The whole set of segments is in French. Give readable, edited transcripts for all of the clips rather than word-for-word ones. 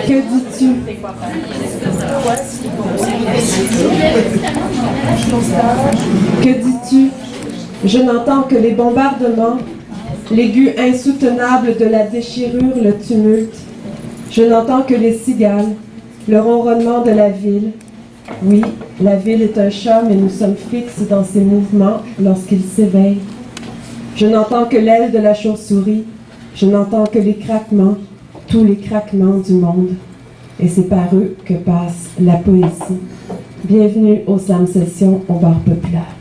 Que dis-tu? Que dis-tu? Je n'entends que les bombardements, l'aigu insoutenable de la déchirure, le tumulte. Je n'entends que les cigales, le ronronnement de la ville. Oui, la ville est un chat, mais nous sommes fixes dans ses mouvements lorsqu'il s'éveille. Je n'entends que l'aile de la chauve-souris. Je n'entends que les craquements, tous les craquements du monde. Et c'est par eux que passe la poésie. Bienvenue au Slam Session au Bar Populaire.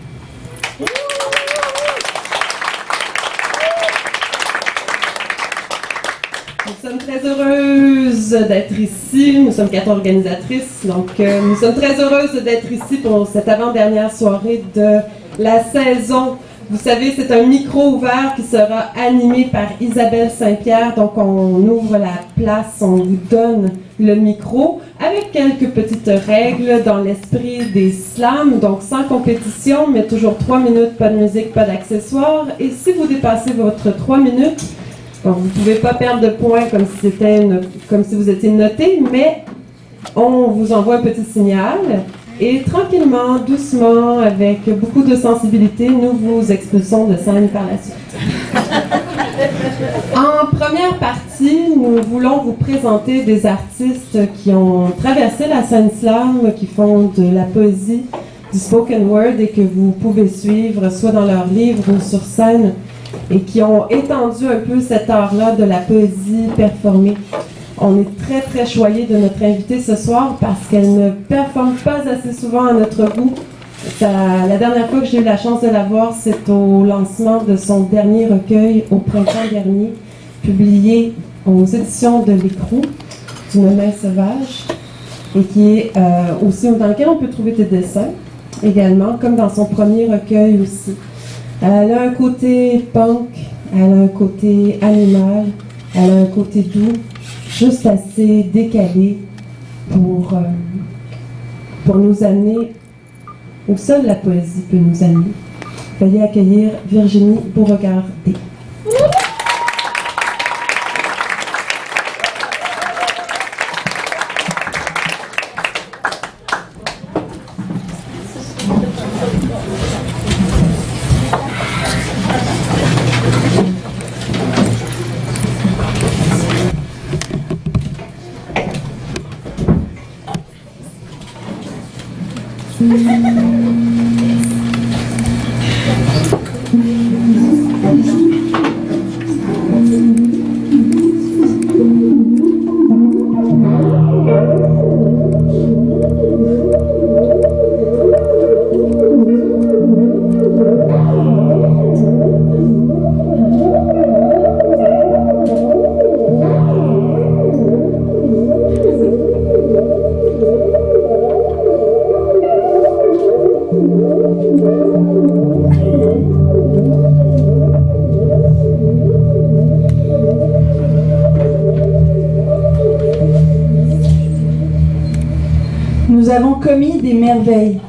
Nous sommes très heureuses d'être ici. Nous sommes 4 organisatrices. Donc, nous sommes très heureuses d'être ici pour cette avant-dernière soirée de la saison. Vous savez, c'est un micro ouvert qui sera animé par Isabelle Saint-Pierre. Donc, on ouvre la place, on vous donne le micro avec quelques petites règles dans l'esprit des slams. Donc, sans compétition, mais toujours 3 minutes, pas de musique, pas d'accessoires. Et si vous dépassez votre 3 minutes, donc vous ne pouvez pas perdre de points comme si vous étiez noté, mais on vous envoie un petit signal. Et tranquillement, doucement, avec beaucoup de sensibilité, nous vous expulsons de scène par la suite. En première partie, nous voulons vous présenter des artistes qui ont traversé la scène slam, qui font de la poésie, du spoken word et que vous pouvez suivre soit dans leurs livres ou sur scène et qui ont étendu un peu cet art-là de la poésie performée. On est très, très choyés de notre invitée ce soir parce qu'elle ne performe pas assez souvent à notre goût. La dernière fois que j'ai eu la chance de la voir, c'est au lancement de son dernier recueil au printemps dernier, publié aux éditions de l'Écrou, d'une main sauvage, et qui est aussi dans lequel on peut trouver des dessins également, comme dans son premier recueil aussi. Elle a un côté punk, elle a un côté animal, elle a un côté doux, juste assez décalé pour nous amener où seule la poésie peut nous amener. Veuillez accueillir Virginie Beauregard-D. Nous avons commis des merveilles,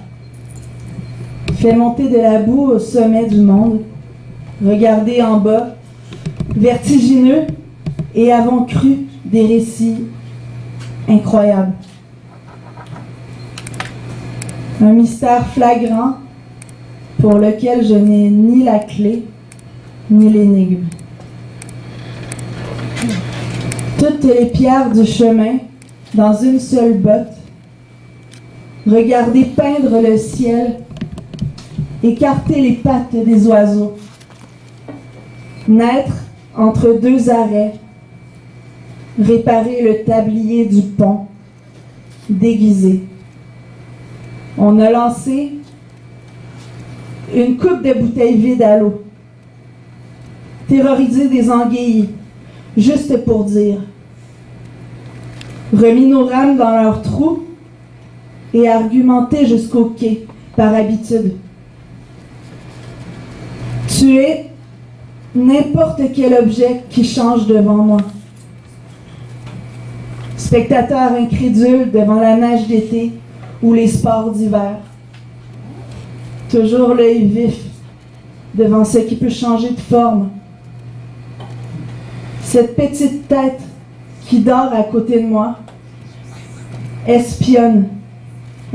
fait monter de la boue au sommet du monde, regardé en bas, vertigineux, et avons cru des récits incroyables. Un mystère flagrant pour lequel je n'ai ni la clé, ni l'énigme. Toutes les pierres du chemin dans une seule botte, regarder peindre le ciel, écarter les pattes des oiseaux, naître entre 2 arrêts, réparer le tablier du pont, déguisé. On a lancé une coupe de bouteilles vides à l'eau, terrorisé des anguilles, juste pour dire, remis nos rames dans leurs trous, et argumenter jusqu'au quai, par habitude. Tuer n'importe quel objet qui change devant moi. Spectateur incrédule devant la neige d'été ou les sports d'hiver. Toujours l'œil vif devant ce qui peut changer de forme. Cette petite tête qui dort à côté de moi espionne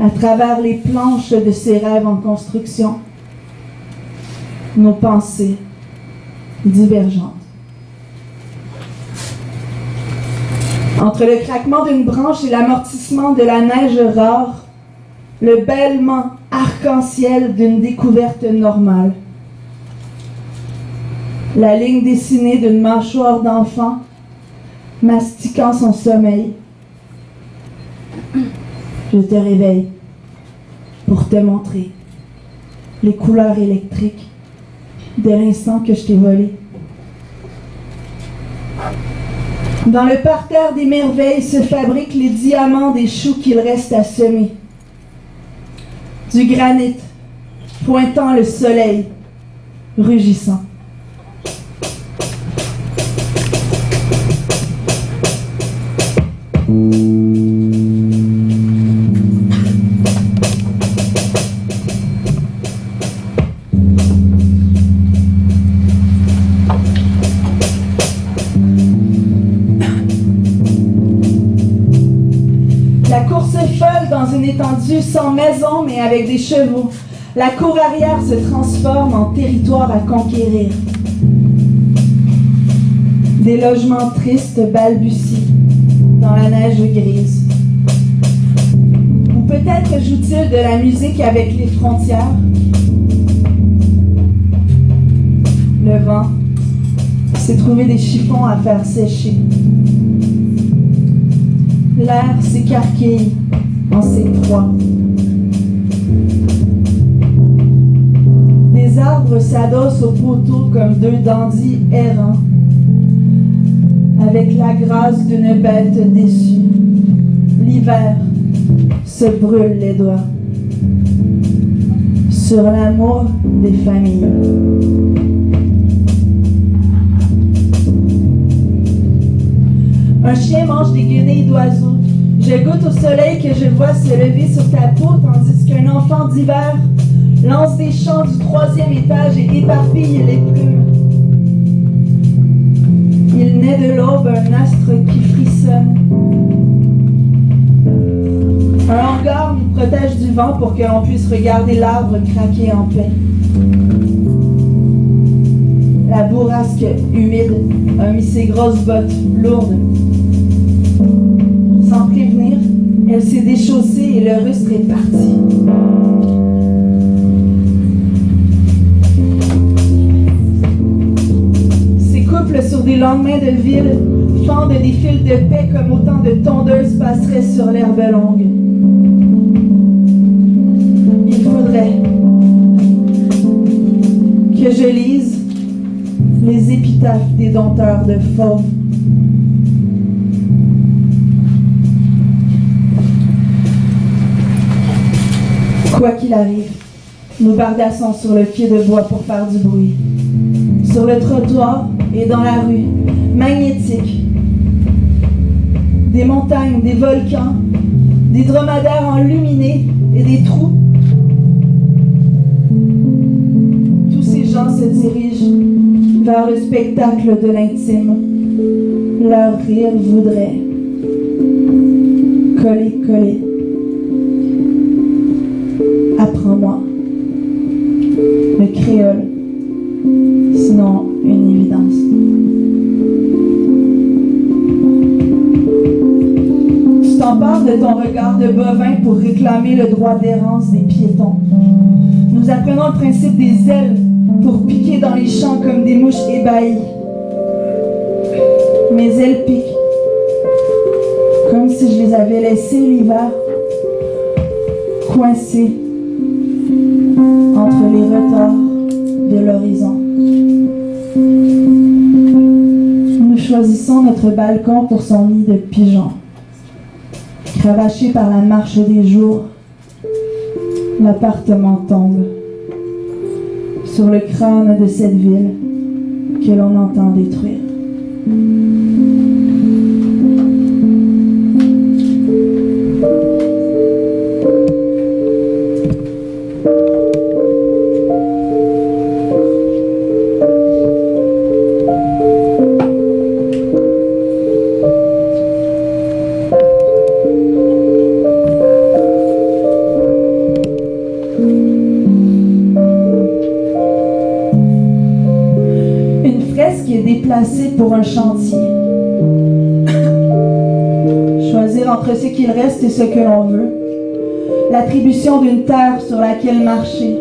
à travers les planches de ses rêves en construction nos pensées divergentes. Entre le craquement d'une branche et l'amortissement de la neige rare, le bêlement arc-en-ciel d'une découverte normale. La ligne dessinée d'une mâchoire d'enfant mastiquant son sommeil. Je te réveille pour te montrer les couleurs électriques de l'instant que je t'ai volé. Dans le parterre des merveilles se fabriquent les diamants des choux qu'il reste à semer. Du granit pointant le soleil rugissant. La course est folle dans une étendue sans maison mais avec des chevaux. La cour arrière se transforme en territoire à conquérir. Des logements tristes balbutient dans la neige grise. Ou peut-être joue-t-il de la musique avec les frontières. Le vent s'est trouvé des chiffons à faire sécher. L'air s'écarquille en ses proies. Des arbres s'adossent aux poteaux comme deux dandys errants, avec la grâce d'une bête déçue. L'hiver se brûle les doigts sur l'amour des familles. Un chien mange des guenilles d'oiseaux. Je goûte au soleil que je vois se lever sur ta peau, tandis qu'un enfant d'hiver lance des chants du 3e étage et éparpille les plumes. Il naît de l'aube un astre qui frissonne. Un hangar nous protège du vent pour que l'on puisse regarder l'arbre craquer en paix. La bourrasque humide a mis ses grosses bottes lourdes. Sans prévenir, elle s'est déchaussée et le rustre est parti. Ces couples sur des lendemains de ville fendent des fils de paix comme autant de tondeuses passeraient sur l'herbe longue. Il faudrait que je lise les épitaphes des dompteurs de fauves. Quoi qu'il arrive, nous bardassons sur le pied de bois pour faire du bruit. Sur le trottoir et dans la rue, magnétique. Des montagnes, des volcans, des dromadaires enluminés et des trous. Tous ces gens se dirigent vers le spectacle de l'intime. Leur rire voudrait coller, coller. Apprends-moi le créole, sinon une évidence. Tu t'empares de ton regard de bovin pour réclamer le droit d'errance des piétons. Nous apprenons le principe des ailes pour piquer dans les champs comme des mouches ébahies. Mes ailes piquent, comme si je les avais laissées l'hiver, coincées entre les retards de l'horizon. Nous choisissons notre balcon pour son nid de pigeons. Cravaché par la marche des jours, l'appartement tombe sur le crâne de cette ville que l'on entend détruire. passé pour un chantier. Choisir entre ce qu'il reste et ce que l'on veut. L'attribution d'une terre sur laquelle marcher.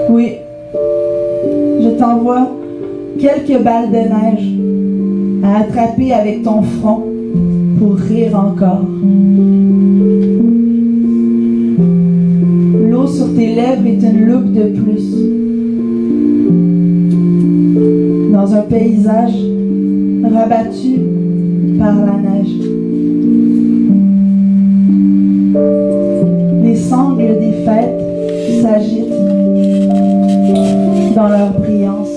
Oui, je t'envoie quelques balles de neige à attraper avec ton front pour rire encore. L'eau sur tes lèvres est une loupe de plus. Dans un paysage rabattu par la neige. Les sangles des fêtes s'agitent dans leur brillance.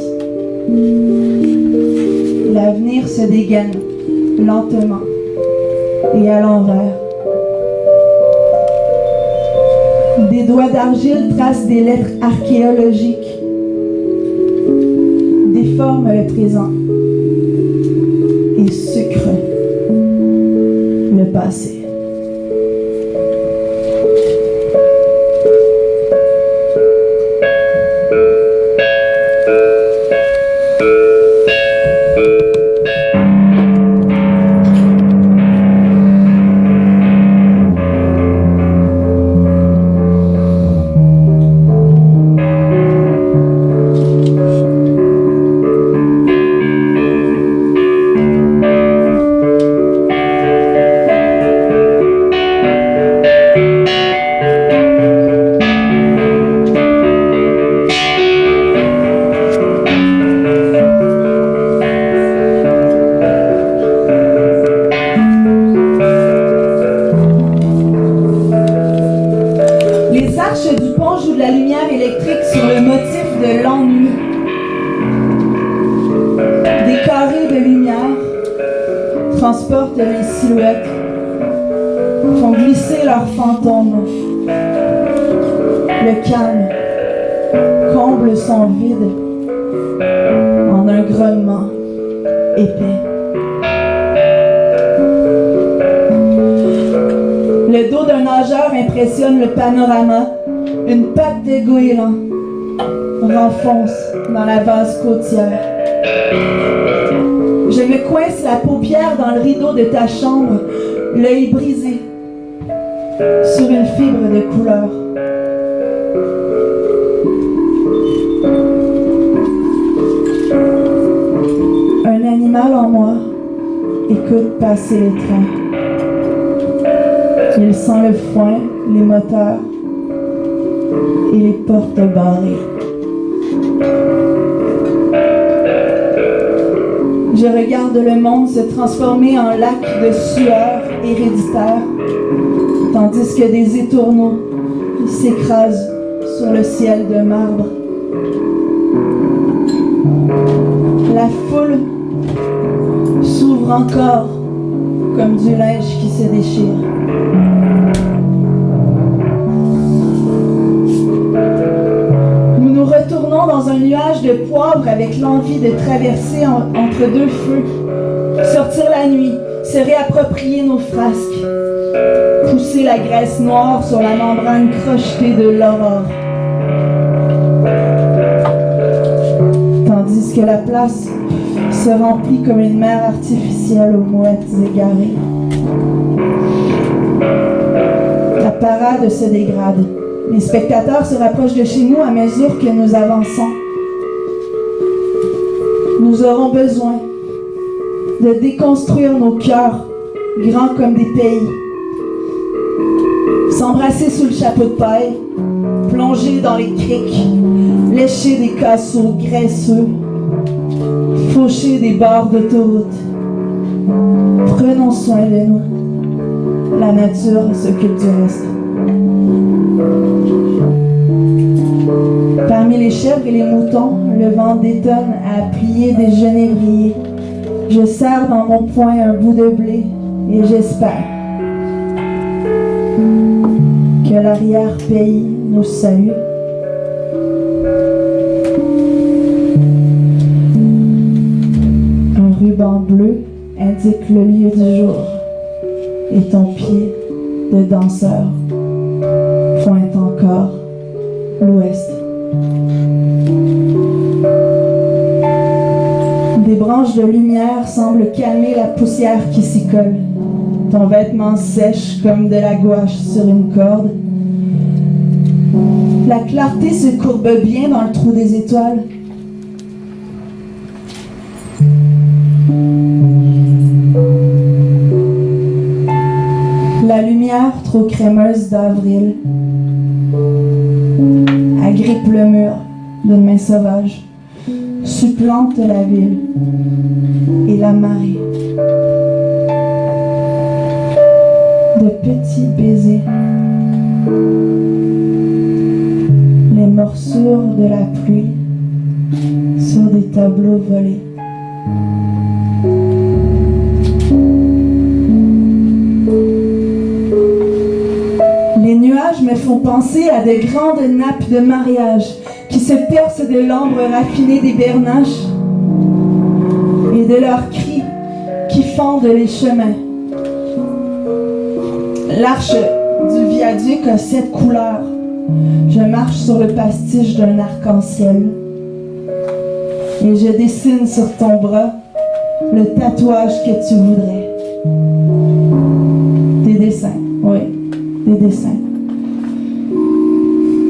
L'avenir se dégaine lentement et à l'envers. Des doigts d'argile tracent des lettres archéologiques, déforment le présent et sucrent le passé. Transportent les silhouettes, font glisser leurs fantômes. Le calme comble son vide en un grognement épais. Le dos d'un nageur impressionne le panorama. Une patte de goéland renfonce dans la vase côtière. Je me coince la paupière dans le rideau de ta chambre, l'œil brisé sur une fibre de couleur. Un animal en moi écoute passer les trains. Il sent le foin, les moteurs et les portes barrées. Je regarde le monde se transformer en lac de sueur héréditaire, tandis que des étourneaux s'écrasent sur le ciel de marbre. La foule s'ouvre encore comme du linge qui se déchire. Nous retournons dans un nuage de poivre avec l'envie de traverser entre deux feux, sortir la nuit, se réapproprier nos frasques, pousser la graisse noire sur la membrane crochetée de l'aurore. Tandis que la place se remplit comme une mer artificielle aux mouettes égarées. La parade se dégrade. Les spectateurs se rapprochent de chez nous à mesure que nous avançons. Nous aurons besoin de déconstruire nos cœurs, grands comme des pays. S'embrasser sous le chapeau de paille, plonger dans les criques, lécher des casseaux graisseux, faucher des bords d'autoroute. Prenons soin de nous. La nature s'occupe du reste. Parmi les chèvres et les moutons, le vent détonne à plier des genévriers. Je serre dans mon poing un bout de blé et j'espère que l'arrière-pays nous salue. Un ruban bleu indique le lieu du jour et ton pied de danseur pointe encore l'ouest. frange de lumière semble calmer la poussière qui s'y colle. Ton vêtement sèche comme de la gouache sur une corde. La clarté se courbe bien dans le trou des étoiles. La lumière trop crémeuse d'avril agrippe le mur d'une main sauvage, supplante la ville et la marée. De petits baisers, les morsures de la pluie sur des tableaux volés. Les nuages me font penser à de grandes nappes de mariage qui se percent de l'ambre raffiné des bernaches et de leurs cris qui fendent les chemins. L'arche du viaduc a 7 couleurs. Je marche sur le pastiche d'un arc-en-ciel et je dessine sur ton bras le tatouage que tu voudrais. Des dessins, oui, des dessins.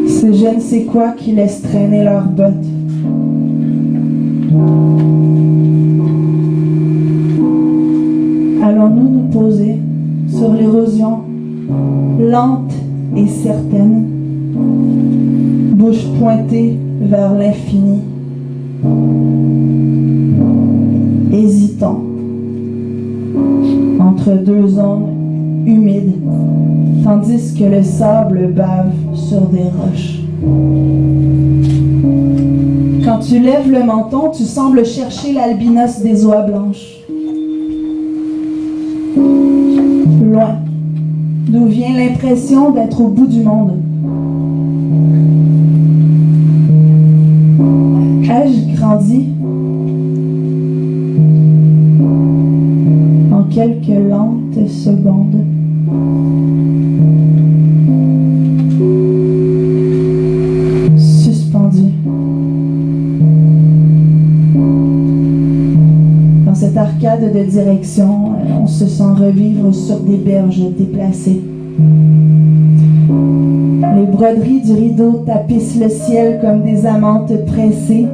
C'est je ne sais quoi qui laisse traîner leurs bottes. Allons-nous nous poser sur l'érosion lente et certaine, bouche pointée vers l'infini, hésitant entre deux zones humides, tandis que le sable bave sur des roches. Quand tu lèves le menton, tu sembles chercher l'albinos des oies blanches. Loin, d'où vient l'impression d'être au bout du monde. Ai-je grandi en quelques lentes secondes? Suspendu dans cette arcade de direction, on se sent revivre sur des berges déplacées. Les broderies du rideau tapissent le ciel comme des amantes pressées.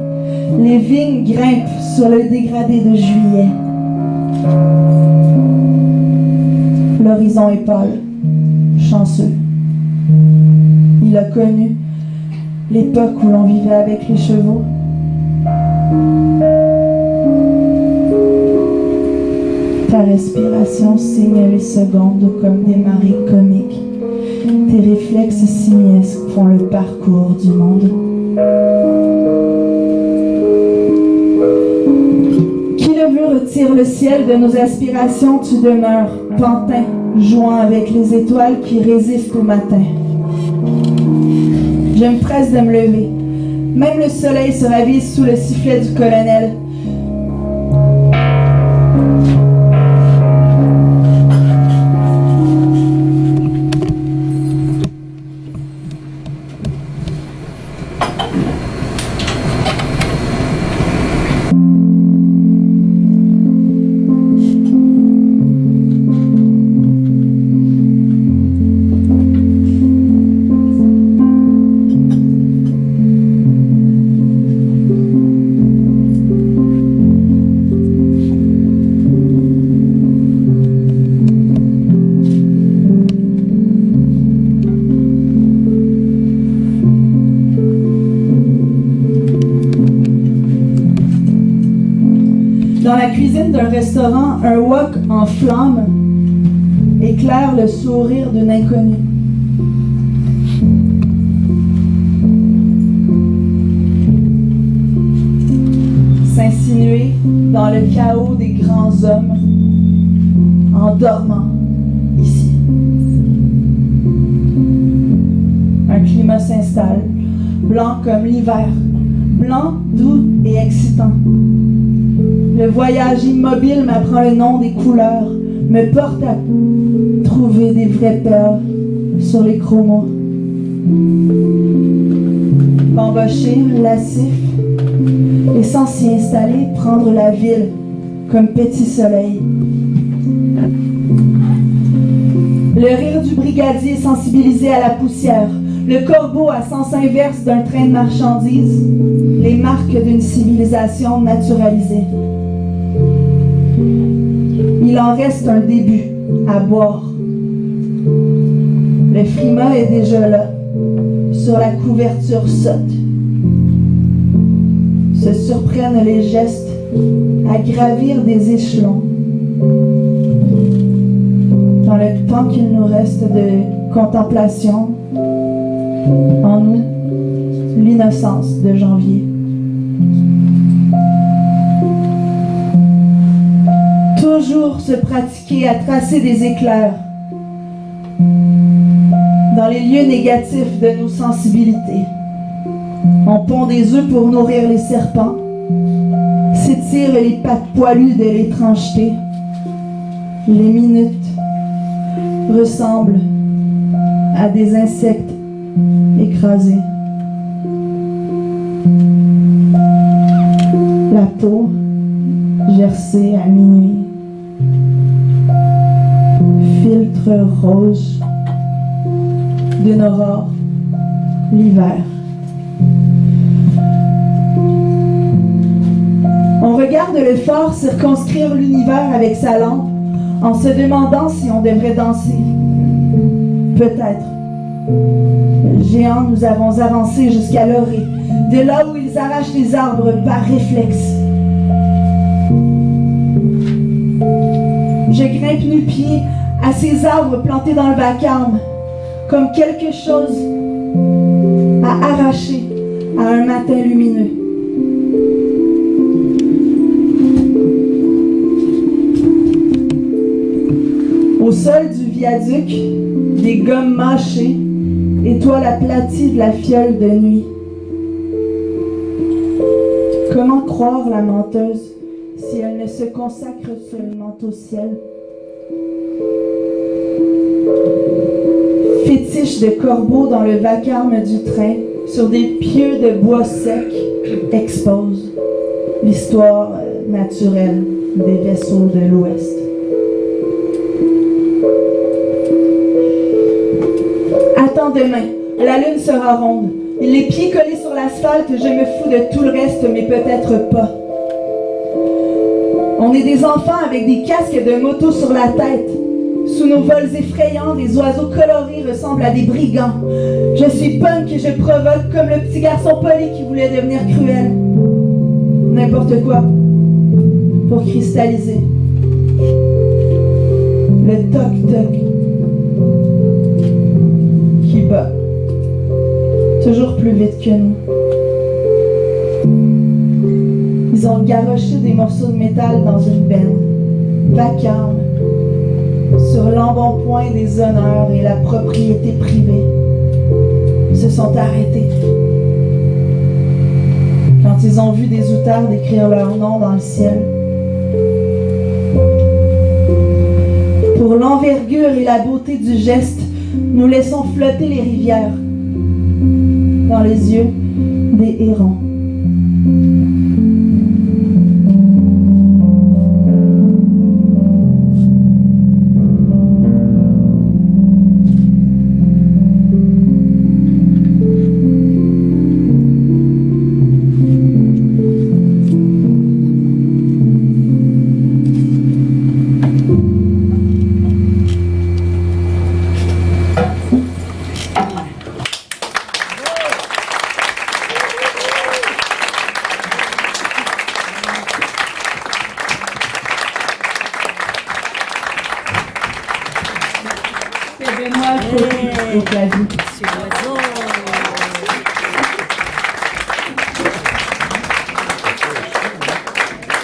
Les vignes grimpent sur le dégradé de juillet. L'horizon est pâle, chanceux. Il a connu l'époque où l'on vivait avec les chevaux. Ta respiration signe les secondes comme des marées comiques. Tes réflexes simiesques font le parcours du monde. Qui le veut retire le ciel de nos aspirations, tu demeures, pantin, jouant avec les étoiles qui résistent au matin. Je me presse de me lever. Même le soleil se ravise sous le sifflet du colonel. Dans la cuisine d'un restaurant, un wok en flammes éclaire le sourire d'une inconnue. S'insinuer dans le chaos des grands hommes en dormant ici. Un climat s'installe, blanc comme l'hiver, blanc, doux et excitant. Le voyage immobile m'apprend le nom des couleurs, me porte à trouver des vraies perles sur les chromos. Bambocher, lascif, et sans s'y installer, prendre la ville comme petit soleil. Le rire du brigadier sensibilisé à la poussière, le corbeau à sens inverse d'un train de marchandises, les marques d'une civilisation naturalisée. Il en reste un début à boire. Le frima est déjà là, sur la couverture sotte. Se surprennent les gestes à gravir des échelons. Dans le temps qu'il nous reste de contemplation, en nous, l'innocence de janvier. Toujours se pratiquer à tracer des éclairs dans les lieux négatifs de nos sensibilités. On pond des œufs pour nourrir les serpents, s'étire les pattes poilues de l'étrangeté. Les minutes ressemblent à des insectes écrasés. La peau gercée à minuit. Filtre rose d'une aurore l'hiver. On regarde le phare circonscrire l'univers avec sa lampe en se demandant si on devrait danser. Peut-être. Géants, nous avons avancé jusqu'à l'orée, de là où ils arrachent les arbres par réflexe. Je grimpe nu-pied à ces arbres plantés dans le vacarme, comme quelque chose à arracher à un matin lumineux. Au sol du viaduc, des gommes mâchées étoilent l'aplatie de la fiole de nuit. Comment croire la menteuse si elle ne se consacre seulement au ciel? Fétiche de corbeaux dans le vacarme du train, sur des pieux de bois secs, expose l'histoire naturelle des vaisseaux de l'Ouest. Attends demain, la lune sera ronde. Les pieds collés sur l'asphalte, je me fous de tout le reste, mais peut-être pas. On est des enfants avec des casques de moto sur la tête. Sous nos vols effrayants, des oiseaux colorés ressemblent à des brigands. Je suis punk et je provoque comme le petit garçon poli qui voulait devenir cruel. N'importe quoi pour cristalliser. Le toc-toc qui bat toujours plus vite que nous. Ils ont garoché des morceaux de métal dans une benne, vacarme, sur l'embonpoint des honneurs et la propriété privée. Ils se sont arrêtés. Quand ils ont vu des outardes écrire leur nom dans le ciel. Pour l'envergure et la beauté du geste, nous laissons flotter les rivières dans les yeux des hérons.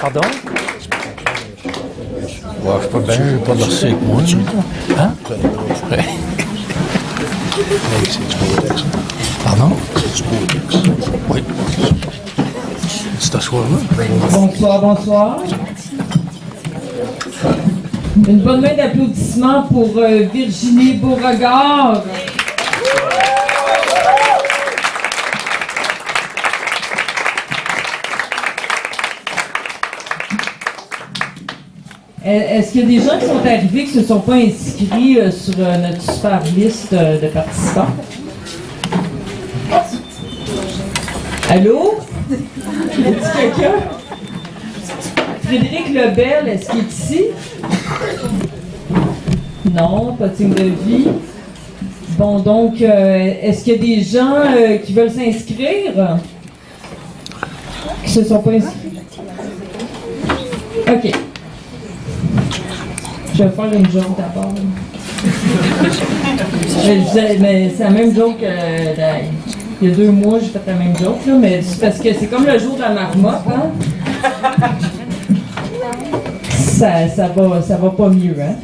Pardon? Ouais, je peux pas danser avec moi. Hein? Ouais. Pardon? Oui. C'est t'asseoir-là. Bonsoir, bonsoir. Une bonne main d'applaudissements pour Virginie Beauregard. Est-ce qu'il y a des gens qui sont arrivés qui ne se sont pas inscrits sur notre super liste de participants? Allô? Y a-t-il quelqu'un? Frédéric Lebel, est-ce qu'il est ici? Non, pas de signe de vie. Bon, donc, est-ce qu'il y a des gens qui veulent s'inscrire? Qui se sont pas inscrits? OK. Je vais faire une joke d'abord. Mais c'est la même joke il y a 2 mois, j'ai fait la même joke, là, mais c'est parce que c'est comme le jour de la marmotte, hein? Ça va pas mieux, hein?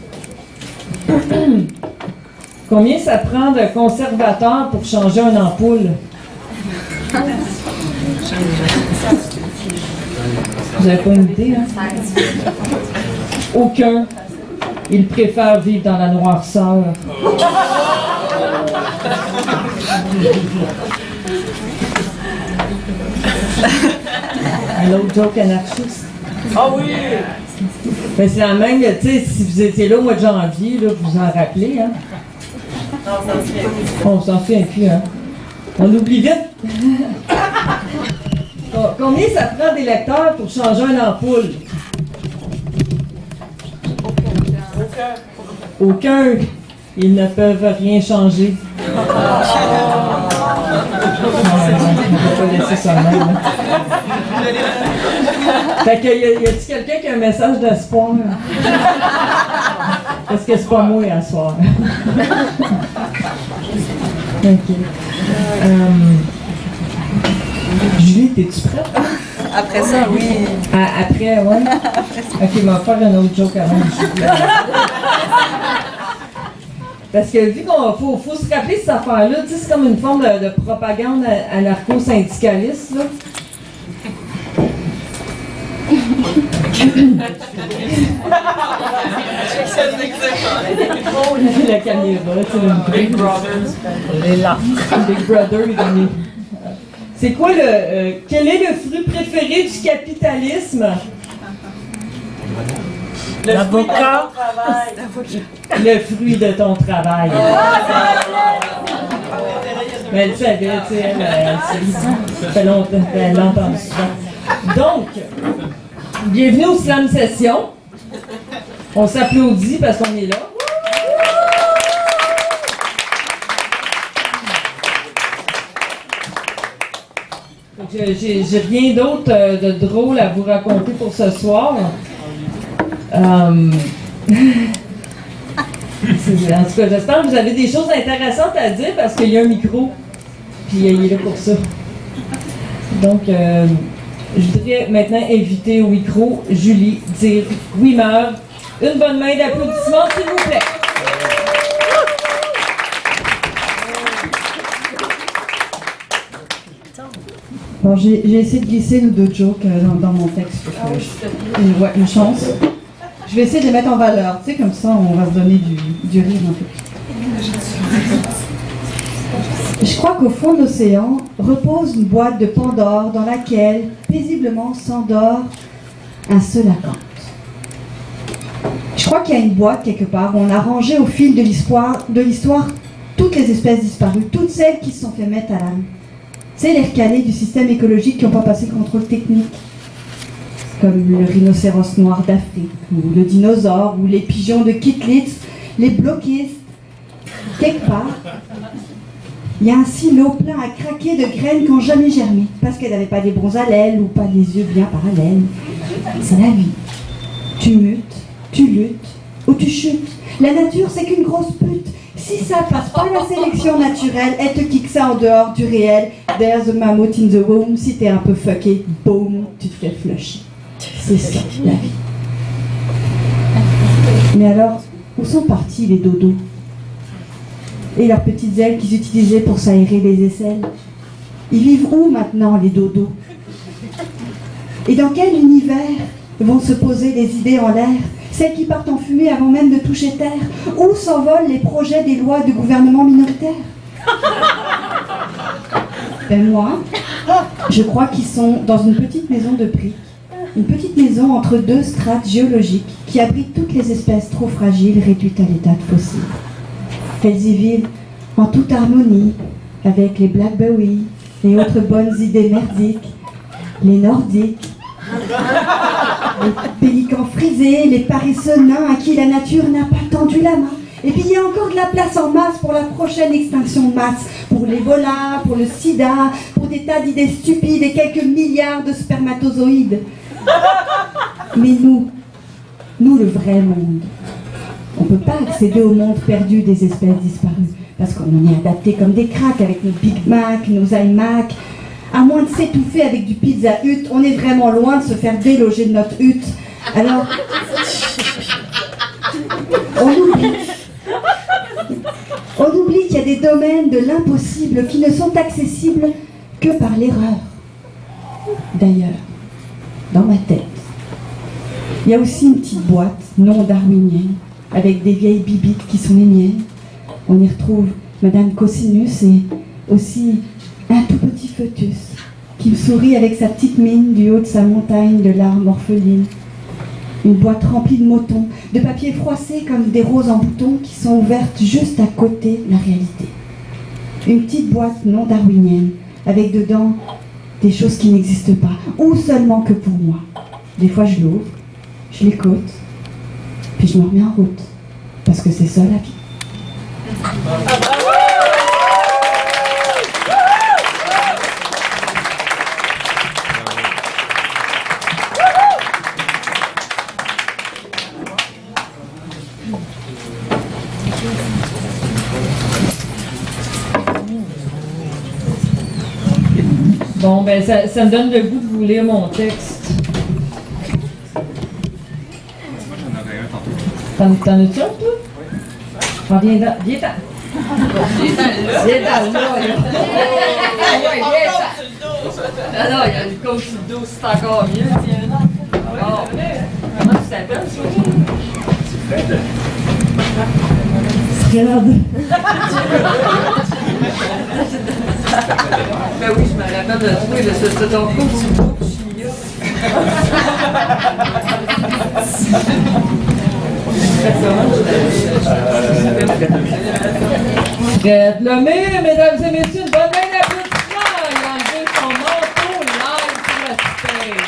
Combien ça prend de conservateur pour changer une ampoule? Vous n'avez pas une idée, hein? Aucun. Ils préfèrent vivre dans la noirceur. Un autre joke anarchiste. Ah oui! Ben, c'est la même, tu sais, si vous étiez là au mois de janvier, là, vous vous en rappelez, hein? On s'en souvient plus, hein? On oublie vite. Combien ça prend d'électeurs pour changer une ampoule? Aucun. Ils ne peuvent rien changer. On va pas laisser ça même. Fait que y a-t-il quelqu'un qui a un message d'espoir? Parce que c'est pas moi à soir. OK. Julie, t'es-tu prête? Après ça, oui. Après, ouais? OK, on va faire un autre joke avant. Parce que vu qu'on faut se rappeler cette affaire-là, tu sais, c'est comme une forme de propagande anarcho-syndicaliste, là. La caméra, tu sais. Big Brother. Big Brother, il est C'est quoi quel est le fruit préféré du capitalisme? L'avocat. Le fruit de ton travail. Mais elle savait, tu sais, ça fait longtemps, elle l'a entendu souvent. Donc, bienvenue au Slam Session. On s'applaudit parce qu'on est là. J'ai rien d'autre de drôle à vous raconter pour ce soir. En tout cas, j'espère que vous avez des choses intéressantes à dire parce qu'il y a un micro. Puis il est là pour ça. Donc, je voudrais maintenant inviter au micro Julie Dire Wimmer. Une bonne main d'applaudissements, s'il vous plaît. Bon, j'ai essayé de glisser une ou deux jokes dans mon texte. Ouais, une chance. Je vais essayer de les mettre en valeur, tu sais, comme ça on va se donner du rire un peu. Je crois qu'au fond de l'océan repose une boîte de Pandore dans laquelle paisiblement s'endort un seul acanthe. Je crois qu'il y a une boîte quelque part où on a rangé au fil de l'histoire toutes les espèces disparues, toutes celles qui se sont fait mettre à l'âme. C'est les recalés du système écologique qui n'ont pas passé le contrôle technique, comme le rhinocéros noir d'Afrique, ou le dinosaure, ou les pigeons de Kitlitz, les bloquistes. Quelque part, il y a un silo plein à craquer de graines qui n'ont jamais germé, parce qu'elles n'avaient pas des bons allèles ou pas des yeux bien parallèles. C'est la vie. Tu mutes, tu luttes, ou tu chutes. La nature, c'est qu'une grosse pute. Si ça passe pas la sélection naturelle, elle te kick ça en dehors du réel. There's a mammoth in the room. Si t'es un peu fucké, boum, tu te fais flusher. C'est ça, la vie. Mais alors, où sont partis les dodos? Et leurs petites ailes qu'ils utilisaient pour s'aérer les aisselles? Ils vivent où maintenant, les dodos? Et dans quel univers vont se poser les idées en l'air? Celles qui partent en fumée avant même de toucher terre? Où s'envolent les projets des lois de gouvernement minoritaire? Ben moi, je crois qu'ils sont dans une petite maison de briques, une petite maison entre deux strates géologiques qui abritent toutes les espèces trop fragiles réduites à l'état de fossiles. Elles y vivent en toute harmonie avec les Blackberry et autres bonnes idées merdiques, les Nordiques, les pélicans frisés, les paresseux nains à qui la nature n'a pas tendu la main. Et puis il y a encore de la place en masse pour la prochaine extinction de masse, pour l'Ebola, pour le sida, pour des tas d'idées stupides et quelques milliards de spermatozoïdes. Mais nous le vrai monde, on ne peut pas accéder au monde perdu des espèces disparues, parce qu'on en est adapté comme des cracks avec nos Big Mac, nos iMac. À moins de s'étouffer avec du Pizza Hut, on est vraiment loin de se faire déloger de notre hutte. Alors, on oublie qu'il y a des domaines de l'impossible qui ne sont accessibles que par l'erreur. D'ailleurs, dans ma tête, il y a aussi une petite boîte non darwinienne avec des vieilles bibites qui sont les miennes. On y retrouve Madame Cosinus et aussi un tout petit foetus qui me sourit avec sa petite mine du haut de sa montagne de larmes orphelines. Une boîte remplie de motons, de papier froissé comme des roses en boutons qui sont ouvertes juste à côté de la réalité. Une petite boîte non darwinienne avec dedans des choses qui n'existent pas, ou seulement que pour moi. Des fois je l'ouvre, je l'écoute, puis je me remets en route, parce que c'est ça la vie. Bon, ben ça me donne le goût de vous lire mon texte. T'en as-tu un, toi? Ah, viens là. Viens là, Ah non, il y a une coach sur le dos, c'est encore mieux. Bon. Comment tu t'appelles, ça? Fred. Ben oui, je me rappelle de trouver de ce ton coach sur le dos, je suis là. Fred Lemay, mesdames et messieurs, une bonne main d'applaudissements. Il a enlevé son manteau live sur la stage.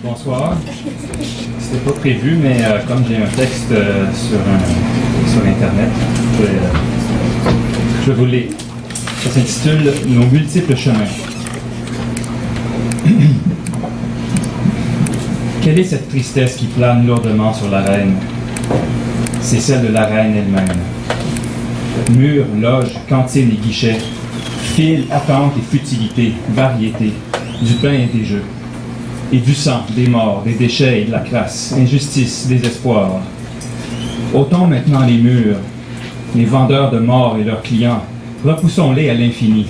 Bonsoir. C'était pas prévu, mais comme j'ai un texte sur Internet, je vais vous le lire. Ça s'intitule « Nos multiples chemins ». Quelle est cette tristesse qui plane lourdement sur la reine? C'est celle de la reine elle-même. Murs, loges, cantines et guichets, files, attentes et futilités, variétés, du pain et des jeux. Et du sang, des morts, des déchets et de la crasse, injustice, désespoir. Ôtons maintenant les murs, les vendeurs de morts et leurs clients, repoussons-les à l'infini.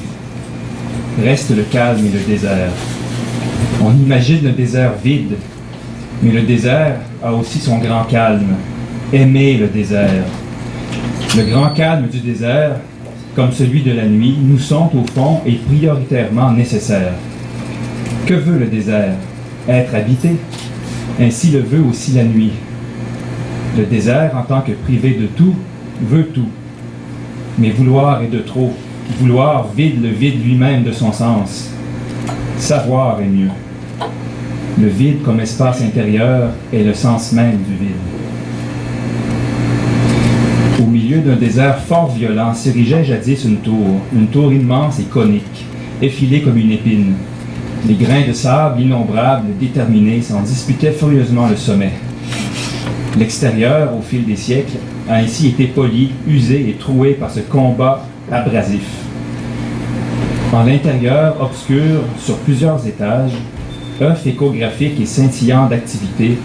Reste le calme et le désert. On imagine le désert vide, mais le désert a aussi son grand calme. Aimez le désert. Le grand calme du désert, comme celui de la nuit, nous sont au fond et prioritairement nécessaires. Que veut le désert? Être habité. Ainsi le veut aussi la nuit. Le désert, en tant que privé de tout, veut tout. Mais vouloir est de trop. Vouloir vide le vide lui-même de son sens. Savoir est mieux. Le vide comme espace intérieur est le sens même du vide. Au milieu d'un désert fort violent s'érigeait jadis une tour immense et conique, effilée comme une épine. Les grains de sable innombrables, déterminés, s'en disputaient furieusement le sommet. L'extérieur, au fil des siècles, a ainsi été poli, usé et troué par ce combat abrasif. En l'intérieur, obscur, sur plusieurs étages, œuf échographique et scintillant d'activité,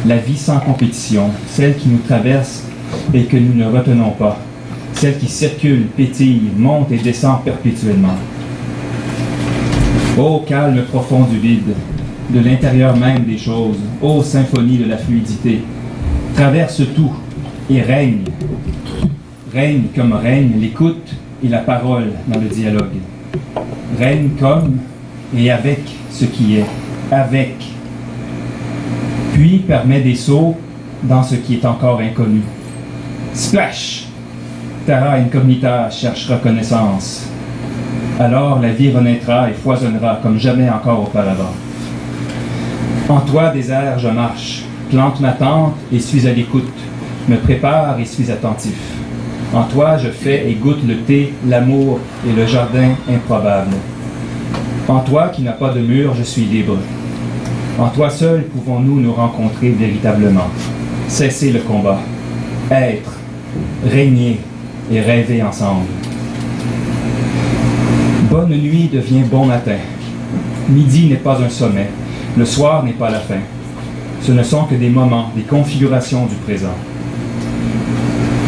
la vie sans compétition, celle qui nous traverse et que nous ne retenons pas, celle qui circule, pétille, monte et descend perpétuellement. Ô calme profond du vide, de l'intérieur même des choses, ô symphonie de la fluidité, traverse tout et règne. Règne comme règne l'écoute et la parole dans le dialogue. Règne comme et avec ce qui est, avec. Puis permet des sauts dans ce qui est encore inconnu. Splash! Terra incognita cherche reconnaissance. Alors la vie renaîtra et foisonnera comme jamais encore auparavant. En toi, désert, je marche, plante ma tente et suis à l'écoute, me prépare et suis attentif. En toi, je fais et goûte le thé, l'amour et le jardin improbable. En toi, qui n'a pas de mur, je suis libre. En toi seul pouvons-nous nous rencontrer véritablement. Cesser le combat, être, régner et rêver ensemble. Bonne nuit devient bon matin. Midi n'est pas un sommet. Le soir n'est pas la fin. Ce ne sont que des moments, des configurations du présent.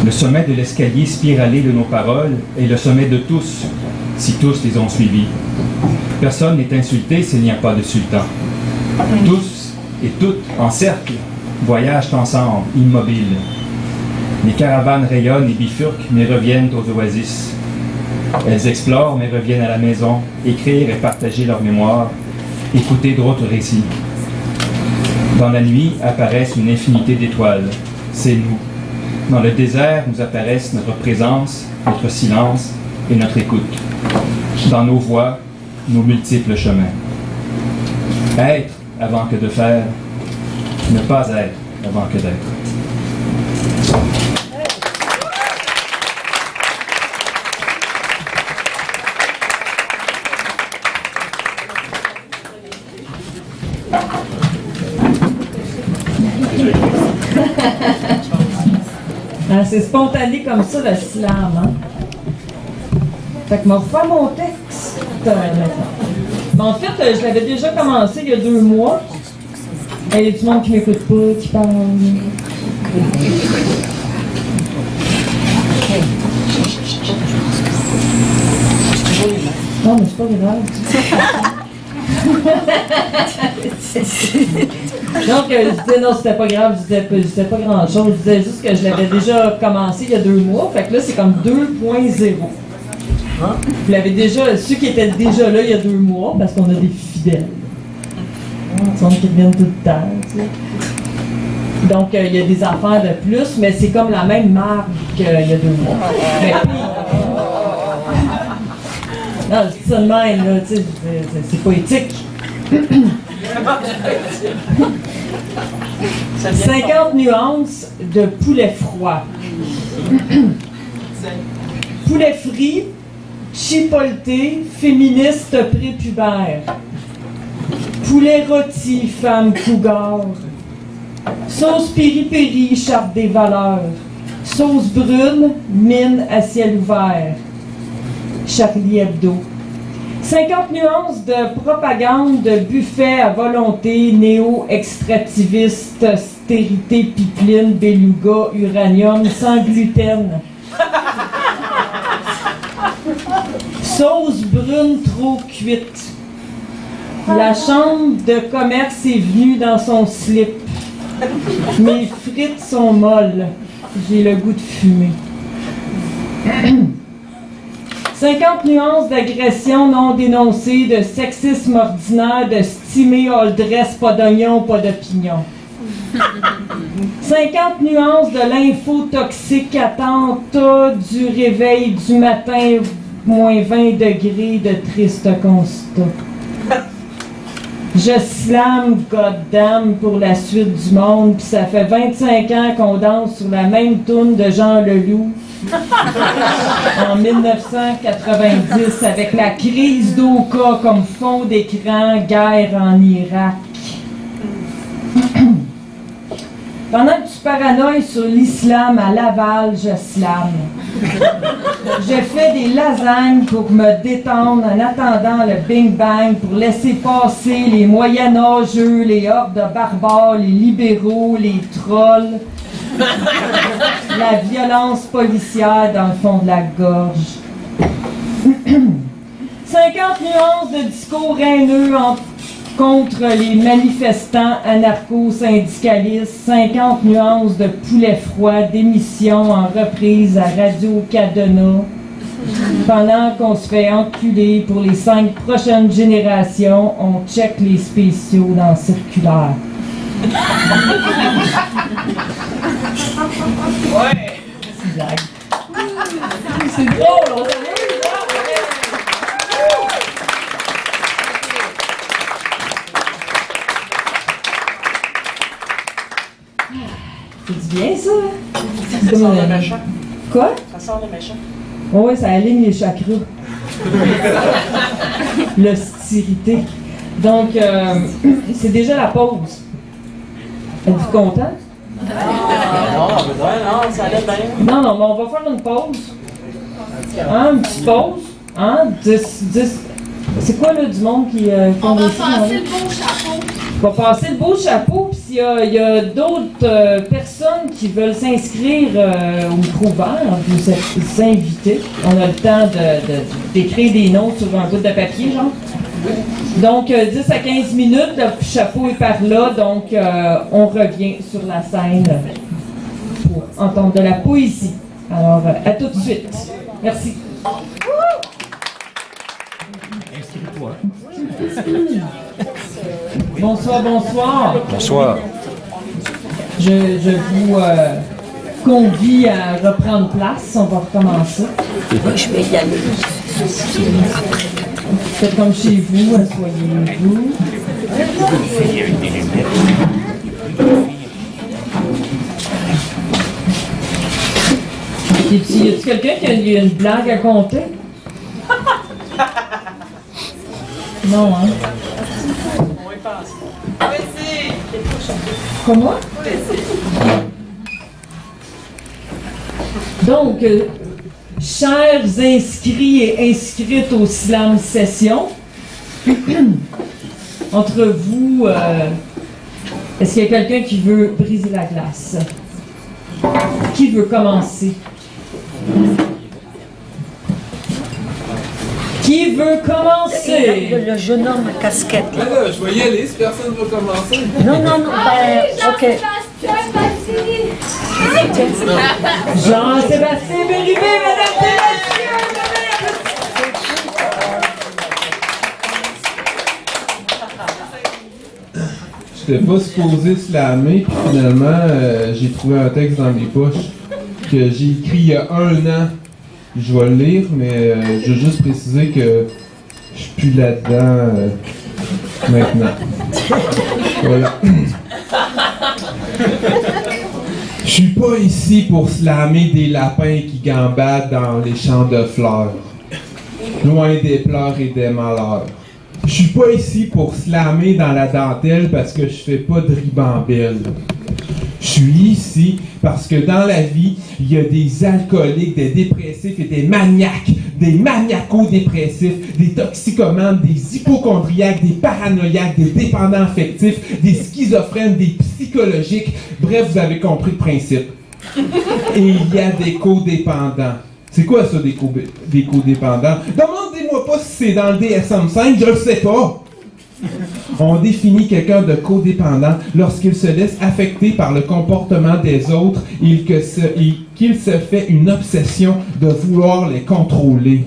Le sommet de l'escalier spiralé de nos paroles est le sommet de tous, si tous les ont suivis. Personne n'est insulté s'il n'y a pas de sultan. Tous et toutes, en cercle, voyagent ensemble, immobiles. Les caravanes rayonnent et bifurquent, mais reviennent aux oasis. Elles explorent, mais reviennent à la maison, écrire et partager leur mémoire, écouter d'autres récits. Dans la nuit apparaissent une infinité d'étoiles. C'est nous. Dans le désert nous apparaissent notre présence, notre silence et notre écoute. Dans nos voix, nos multiples chemins. Être avant que de faire, ne pas être avant que d'être. Ah, c'est spontané comme ça, le slam, hein? Fait que je vais refaire mon texte. Mais en fait, je l'avais déjà commencé il y a 2 mois. Et il y a du monde qui m'écoute pas, qui parle. Non, mais c'est pas grave. Donc, je disais non, c'était pas grave, je disais pas grand chose, je disais juste que je l'avais déjà commencé il y a 2 mois, fait que là c'est comme 2.0. Vous l'avez déjà, ceux qui étaient déjà là il y a 2 mois, parce qu'on a des fidèles. Ils sont qui reviennent tout le temps, tu sais. Donc, il y a des affaires de plus, mais c'est comme la même marque qu'il y a 2 mois. Mais, non, je dis ça de même, là, tu sais, c'est poétique. 50 nuances de poulet froid. Poulet frit, chipolté, féministe prépubère. Poulet rôti, femme cougar. Sauce piri-piri, charte des valeurs. Sauce brune, mine à ciel ouvert. Charlie Hebdo. 50 nuances de propagande de buffet à volonté, néo-extractiviste, stérité, pipeline, beluga, uranium, sans gluten. Sauce brune trop cuite. La chambre de commerce est venue dans son slip. Mes frites sont molles. J'ai le goût de fumer. 50 nuances d'agression non dénoncées, de sexisme ordinaire, de stimé all dress, pas d'oignon, pas de pignon. 50 nuances de l'info toxique, attentat du réveil du matin, moins 20 degrés de triste constat. Je slam, goddamn, pour la suite du monde, pis ça fait 25 ans qu'on danse sur la même toune de Jean Leloup. En 1990, avec la crise d'Oka comme fond d'écran, guerre en Irak. Pendant que tu paranoïes sur l'islam à Laval, je slame. Je fais des lasagnes pour me détendre en attendant le Bing Bang pour laisser passer les moyenâgeux, les hordes de barbares, les libéraux, les trolls. La violence policière dans le fond de la gorge. 50 nuances de discours haineux contre les manifestants anarcho-syndicalistes. 50 nuances de poulet froid, d'émissions en reprise à Radio-Cadena. Pendant qu'on se fait enculer pour les 5 prochaines générations, on check les spéciaux dans le circulaire. Ouais! C'est une blague. C'est drôle, on s'amuse, c'est bien ça? Ça sort le méchant. Quoi? Ça sort le méchant. Oh ouais, ça aligne les chakras. L'hostilité. Donc, c'est déjà la pause. Êtes-vous content? Non, ça allait bien. Non, mais on va faire une pause. Hein, une petite pause. Hein? 10. C'est quoi là du monde qui On va des films, passer hein? le beau chapeau. On va passer le beau chapeau, puis s'il y a d'autres personnes qui veulent s'inscrire au micro vert, vous êtes invités. On a le temps d'écrire des noms sur un bout de papier, genre. Donc, 10 à 15 minutes, le chapeau est par là, donc on revient sur la scène pour entendre de la poésie. Alors, à tout de suite. Merci. Bonsoir, bonsoir. Bonsoir. Je vous convie à reprendre place. On va recommencer. Je vais y aller. Faites comme chez vous, asseyez-vous. Y a-t-il quelqu'un qui a une blague à compter? Non, hein? Comment? Donc, chers inscrits et inscrites au Slam Session, entre vous, est-ce qu'il y a quelqu'un qui veut briser la glace? Qui veut commencer? Qui veut commencer? Le jeune homme à casquette. Là, je vais y aller si personne veut commencer. Non, ok. Jean-Sébastien Bérubé, mesdames et messieurs! Je n'étais pas supposé slammer, puis finalement, j'ai trouvé un texte dans mes poches que j'ai écrit il y a 1 an. Je vais le lire, mais je veux juste préciser que je suis plus là-dedans maintenant. Voilà. Je suis pas ici pour slammer des lapins qui gambadent dans les champs de fleurs, loin des pleurs et des malheurs. Je suis pas ici pour slammer dans la dentelle parce que je fais pas de ribambelle. Je suis ici parce que dans la vie, il y a des alcooliques, des dépressifs et des maniaques, des maniaco-dépressifs, des toxicomanes, des hypochondriaques, des paranoïaques, des dépendants affectifs, des schizophrènes, des psychologiques. Bref, vous avez compris le principe. Et il y a des codépendants. C'est quoi ça, des codépendants? Demandez-moi pas si c'est dans le DSM-5, je le sais pas. On définit quelqu'un de codépendant lorsqu'il se laisse affecter par le comportement des autres et qu'il se fait une obsession de vouloir les contrôler.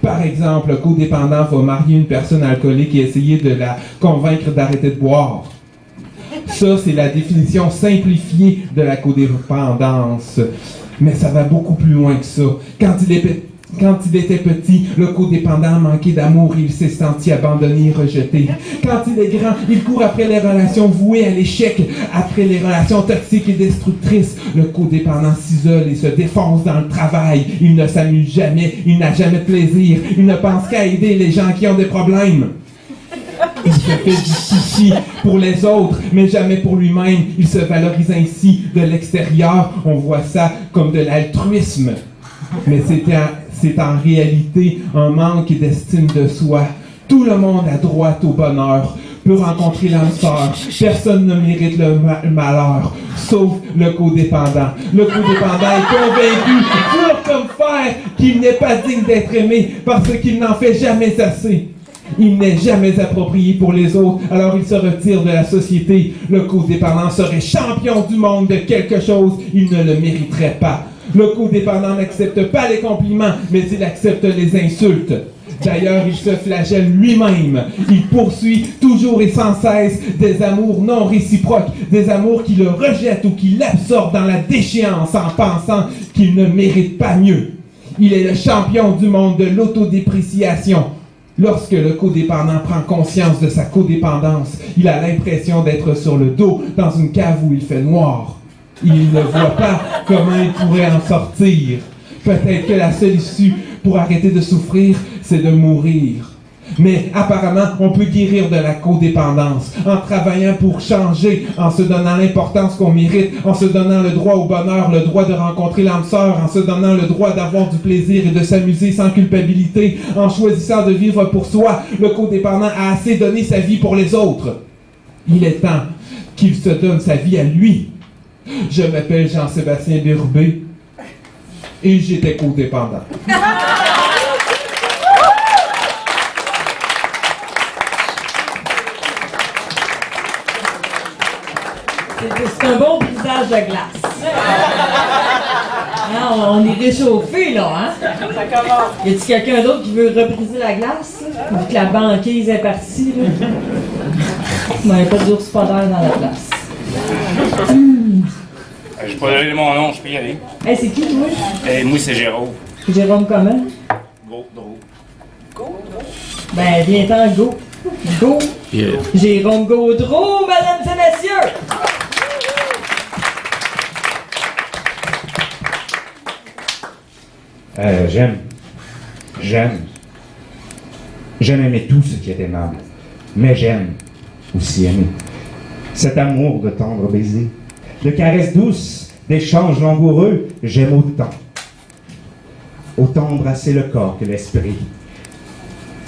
Par exemple, le codépendant va marier une personne alcoolique et essayer de la convaincre d'arrêter de boire. Ça, c'est la définition simplifiée de la codépendance. Mais ça va beaucoup plus loin que ça. Quand il était petit, le codépendant manquait d'amour et il s'est senti abandonné et rejeté. Quand il est grand, il court après les relations vouées à l'échec, après les relations toxiques et destructrices. Le codépendant s'isole et se défonce dans le travail. Il ne s'amuse jamais, il n'a jamais de plaisir. Il ne pense qu'à aider les gens qui ont des problèmes. Il se fait du souci pour les autres, mais jamais pour lui-même. Il se valorise ainsi de l'extérieur. On voit ça comme de l'altruisme. Mais c'est en réalité un manque d'estime de soi. Tout le monde a droit au bonheur, peut rencontrer l'âme sœur. Personne ne mérite le malheur, sauf le codépendant. Le codépendant est convaincu, dur comme fer, qu'il n'est pas digne d'être aimé parce qu'il n'en fait jamais assez. Il n'est jamais approprié pour les autres, alors il se retire de la société. Le codépendant serait champion du monde de quelque chose, il ne le mériterait pas. Le codépendant n'accepte pas les compliments, mais il accepte les insultes. D'ailleurs, il se flagelle lui-même. Il poursuit toujours et sans cesse des amours non réciproques, des amours qui le rejettent ou qui l'absorbent dans la déchéance en pensant qu'il ne mérite pas mieux. Il est le champion du monde de l'autodépréciation. Lorsque le codépendant prend conscience de sa codépendance, il a l'impression d'être sur le dos dans une cave où il fait noir. Il ne voit pas comment il pourrait en sortir. Peut-être que la seule issue pour arrêter de souffrir, c'est de mourir. Mais apparemment, on peut guérir de la codépendance en travaillant pour changer, en se donnant l'importance qu'on mérite, en se donnant le droit au bonheur, le droit de rencontrer l'âme sœur, en se donnant le droit d'avoir du plaisir et de s'amuser sans culpabilité, en choisissant de vivre pour soi. Le codépendant a assez donné sa vie pour les autres. Il est temps qu'il se donne sa vie à lui. Je m'appelle Jean-Sébastien Bérubé et j'étais codépendant. C'est un bon brisage de glace. Hein, on est réchauffé, là, hein? Y a-t-il quelqu'un d'autre qui veut rebriser la glace? Vu que la banquise est partie, là. Il n'y a pas d'ours polaire dans la place. J'ai pas donné mon nom, je peux y aller. Hey, c'est qui, toi? Moi, c'est Jérôme. Jérôme comment? Gaudreau. Ben, viens-t'en, go. Go. Yeah. Jérôme Gaudreau, mesdames et messieurs! J'aime aimer tout ce qui est aimable. Mais j'aime aussi aimer. Cet amour de tendres baisers, de caresses douces, d'échanges langoureux, j'aime autant. Autant embrasser le corps que l'esprit.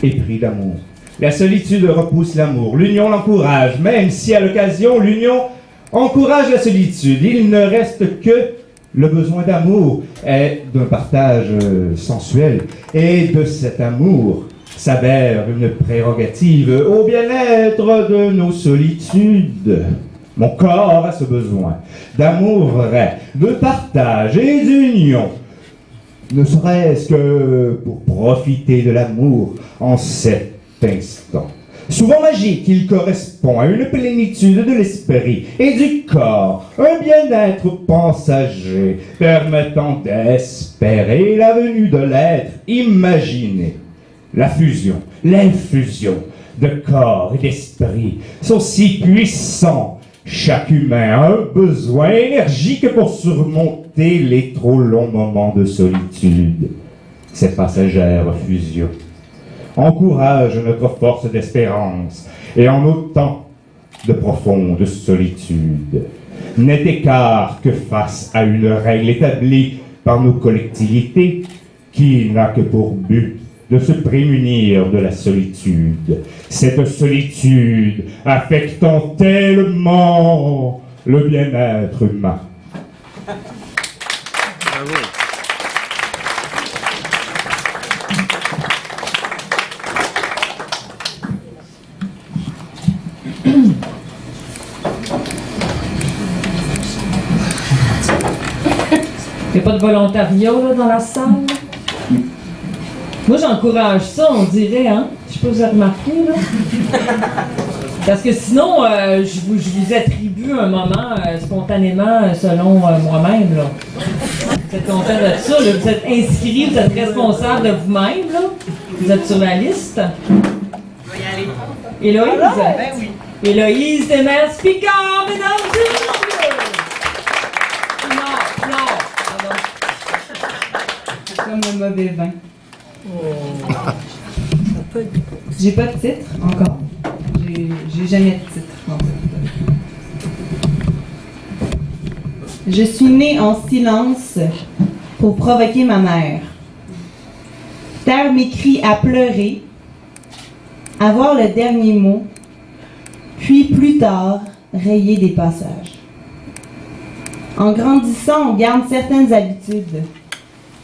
Épris d'amour. La solitude repousse l'amour. L'union l'encourage, même si à l'occasion, l'union encourage la solitude. Il ne reste que le besoin d'amour et d'un partage sensuel. Et de cet amour s'avère une prérogative au bien-être de nos solitudes. Mon corps a ce besoin d'amour vrai, de partage et d'union. Ne serait-ce que pour profiter de l'amour en cet instant. Souvent magique, il correspond à une plénitude de l'esprit et du corps, un bien-être passager, permettant d'espérer la venue de l'être imaginé. La fusion, l'infusion de corps et d'esprit sont si puissants. Chaque humain a un besoin énergique pour surmonter les trop longs moments de solitude. Cette passagère fusion encourage notre force d'espérance et en autant de profonde solitude n'est écart que face à une règle établie par nos collectivités qui n'a que pour but de se prémunir de la solitude. Cette solitude affectant tellement le bien-être humain. Il n'y a pas de volontariat là, dans la salle? Moi, j'encourage ça, on dirait, hein? Je sais pas si vous avez remarqué, là. Parce que sinon, je vous attribue un moment spontanément selon moi-même, là. Vous êtes content de ça, là? Vous êtes inscrit, vous êtes responsable de vous-même, là. Vous êtes sur la liste. Je vais y aller. Héloïse? Ben oui. Héloïse Demers-Picard, mesdames et messieurs! Non. Comme le mauvais vin. J'ai pas de titre encore. J'ai jamais de titre. En fait. Je suis née en silence pour provoquer ma mère. Taire mes cris à pleurer, avoir le dernier mot, puis plus tard rayer des passages. En grandissant, on garde certaines habitudes.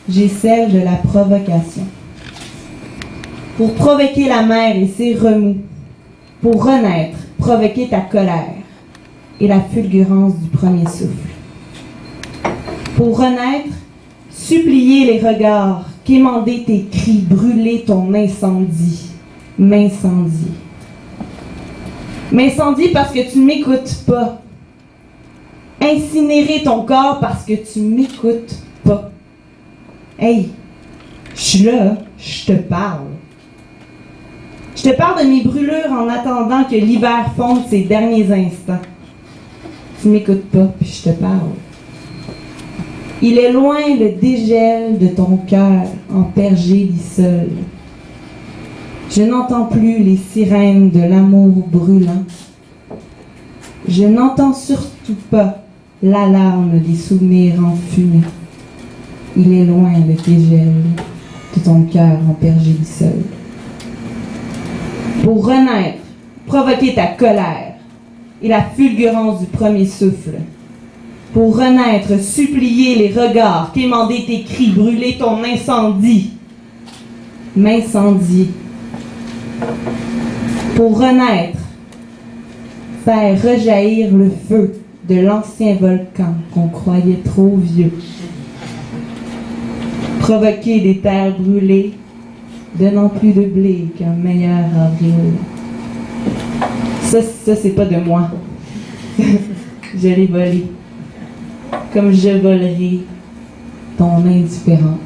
J'ai celle de la provocation. Pour provoquer la mer et ses remous, pour renaître, provoquer ta colère et la fulgurance du premier souffle. Pour renaître, supplier les regards, quémander tes cris, brûler ton incendie, m'incendie. M'incendie parce que tu ne m'écoutes pas. Incinérer ton corps parce que tu m'écoutes pas. Hey, je suis là, je te parle. Je te parle de mes brûlures en attendant que l'hiver fonde ses derniers instants. Tu m'écoutes pas, puis je te parle. Il est loin le dégel de ton cœur en pergélisol. Je n'entends plus les sirènes de l'amour brûlant. Je n'entends surtout pas l'alarme des souvenirs enfumés. Il est loin le dégel de ton cœur en pergélisol. Pour renaître, provoquer ta colère et la fulgurance du premier souffle. Pour renaître, supplier les regards, quémander tes cris, brûler ton incendie. M'incendie. Pour renaître, faire rejaillir le feu de l'ancien volcan qu'on croyait trop vieux. Provoquer des terres brûlées, donnant plus de blé qu'un meilleur avril. Ça c'est pas de moi. Je l'ai volé. Comme je volerai ton indifférence.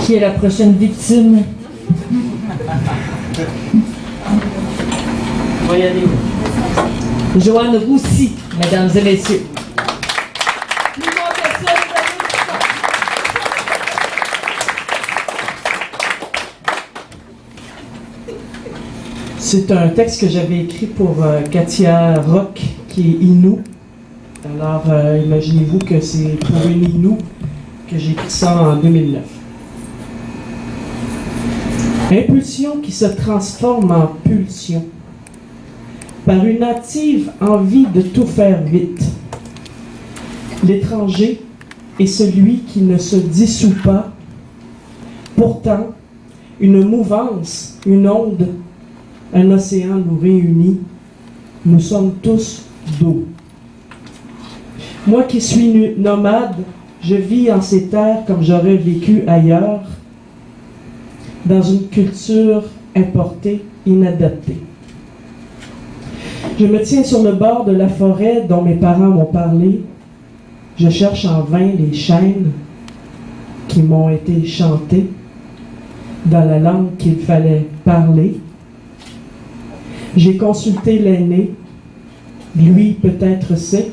Qui est la prochaine victime? On va y aller. Joanne Roussy, mesdames et messieurs. C'est un texte que j'avais écrit pour Katia Rock, qui est Innu. Alors, imaginez-vous que c'est pour une Innu que j'ai écrit ça en 2009. Impulsion qui se transforme en pulsion, par une hâtive envie de tout faire vite. L'étranger est celui qui ne se dissout pas. Pourtant, une mouvance, une onde, un océan nous réunit. Nous sommes tous d'eau. Moi qui suis nomade, je vis en ces terres comme j'aurais vécu ailleurs, dans une culture importée, inadaptée. Je me tiens sur le bord de la forêt dont mes parents m'ont parlé. Je cherche en vain les chaînes qui m'ont été chantées dans la langue qu'il fallait parler. J'ai consulté l'aîné. Lui peut-être sait,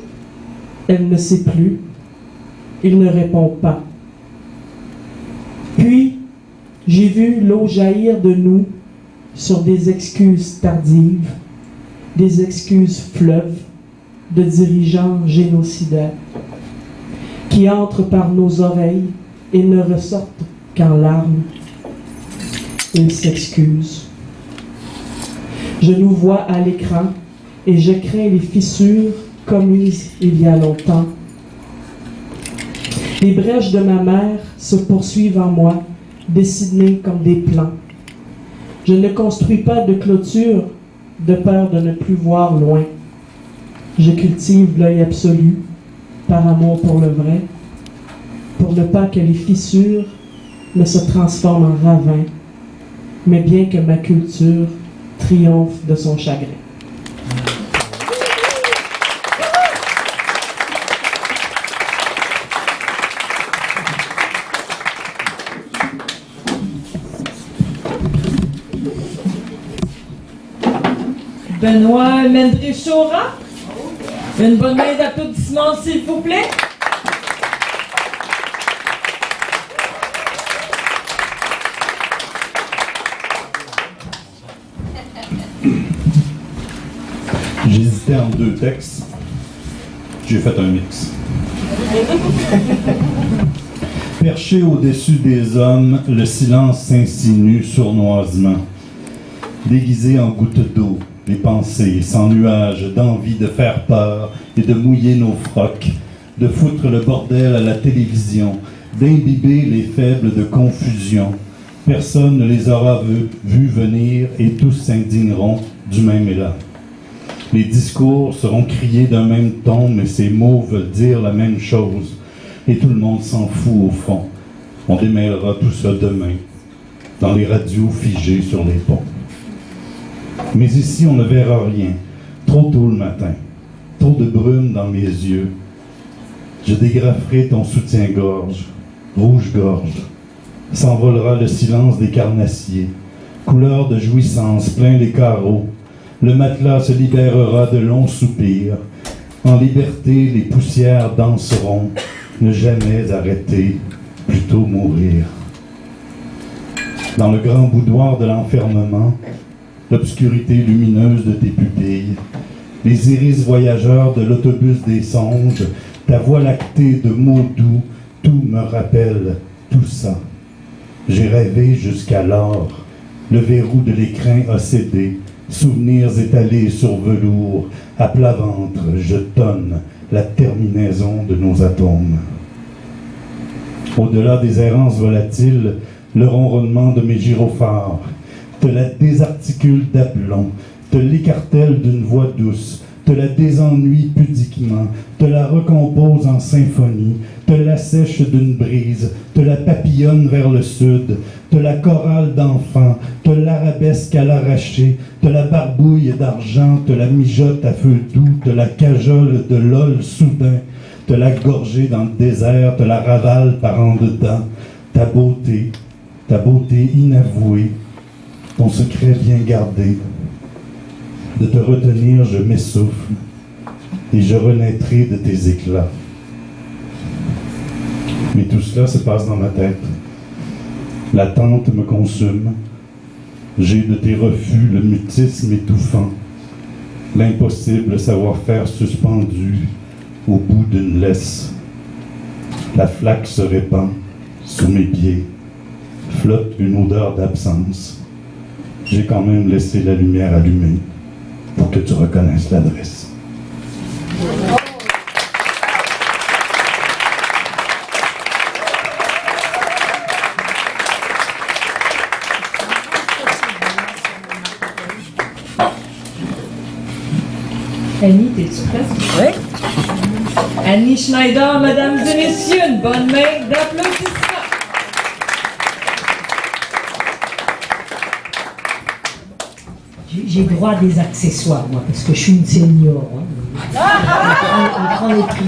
elle ne sait plus. Il ne répond pas. Puis, j'ai vu l'eau jaillir de nous sur des excuses tardives, des excuses fleuves de dirigeants génocidaires qui entrent par nos oreilles et ne ressortent qu'en larmes. Ils s'excusent. Je nous vois à l'écran et je crains les fissures commises il y a longtemps. Les brèches de ma mère se poursuivent en moi, dessinées comme des plans. Je ne construis pas de clôture de peur de ne plus voir loin. Je cultive l'œil absolu par amour pour le vrai, pour ne pas que les fissures ne se transforment en ravins, mais bien que ma culture triomphe de son chagrin. Benoît Mendré-Chora. Une bonne main d'applaudissements, s'il vous plaît. J'hésitais entre deux textes. J'ai fait un mix. Perché au-dessus des hommes, le silence s'insinue sournoisement. Déguisé en gouttes d'eau, les pensées sans nuages d'envie de faire peur et de mouiller nos frocs, de foutre le bordel à la télévision, d'imbiber les faibles de confusion. Personne ne les aura vus venir et tous s'indigneront du même élan. Les discours seront criés d'un même ton, mais ces mots veulent dire la même chose. Et tout le monde s'en fout au fond. On démêlera tout ça demain, dans les radios figées sur les ponts. Mais ici, on ne verra rien. Trop tôt le matin. Trop de brume dans mes yeux. Je dégraferai ton soutien-gorge, rouge-gorge. S'envolera le silence des carnassiers. Couleur de jouissance, plein les carreaux. Le matelas se libérera de longs soupirs. En liberté, les poussières danseront. Ne jamais arrêter, plutôt mourir. Dans le grand boudoir de l'enfermement, l'obscurité lumineuse de tes pupilles, les iris voyageurs de l'autobus des songes, ta voix lactée de mots doux, tout me rappelle tout ça. J'ai rêvé jusqu'alors, le verrou de l'écrin a cédé, souvenirs étalés sur velours, à plat ventre, je tonne la terminaison de nos atomes. Au-delà des errances volatiles, le ronronnement de mes gyrophares te la désarticule d'aplomb, te l'écartèle d'une voix douce, te la désennuie pudiquement, te la recompose en symphonie, te l'assèche d'une brise, te la papillonne vers le sud, te la chorale d'enfants, te l'arabesque à l'arraché, te la barbouille d'argent, te la mijote à feu doux, te la cajole de lol soudain, te la gorgée dans le désert, te la ravale par en dedans, ta beauté inavouée, ton secret bien gardé. De te retenir, je m'essouffle et je renaîtrai de tes éclats. Mais tout cela se passe dans ma tête. L'attente me consume. J'ai de tes refus le mutisme étouffant, l'impossible savoir-faire suspendu au bout d'une laisse. La flaque se répand sous mes pieds, flotte une odeur d'absence. J'ai quand même laissé la lumière allumée pour que tu reconnaisses l'adresse. Annie, t'es-tu prête? Oui. Annie Schneider, mesdames et messieurs, une bonne main d'applaudissements. J'ai droit à des accessoires, moi, parce que je suis une senior. Hein. On prend les prix.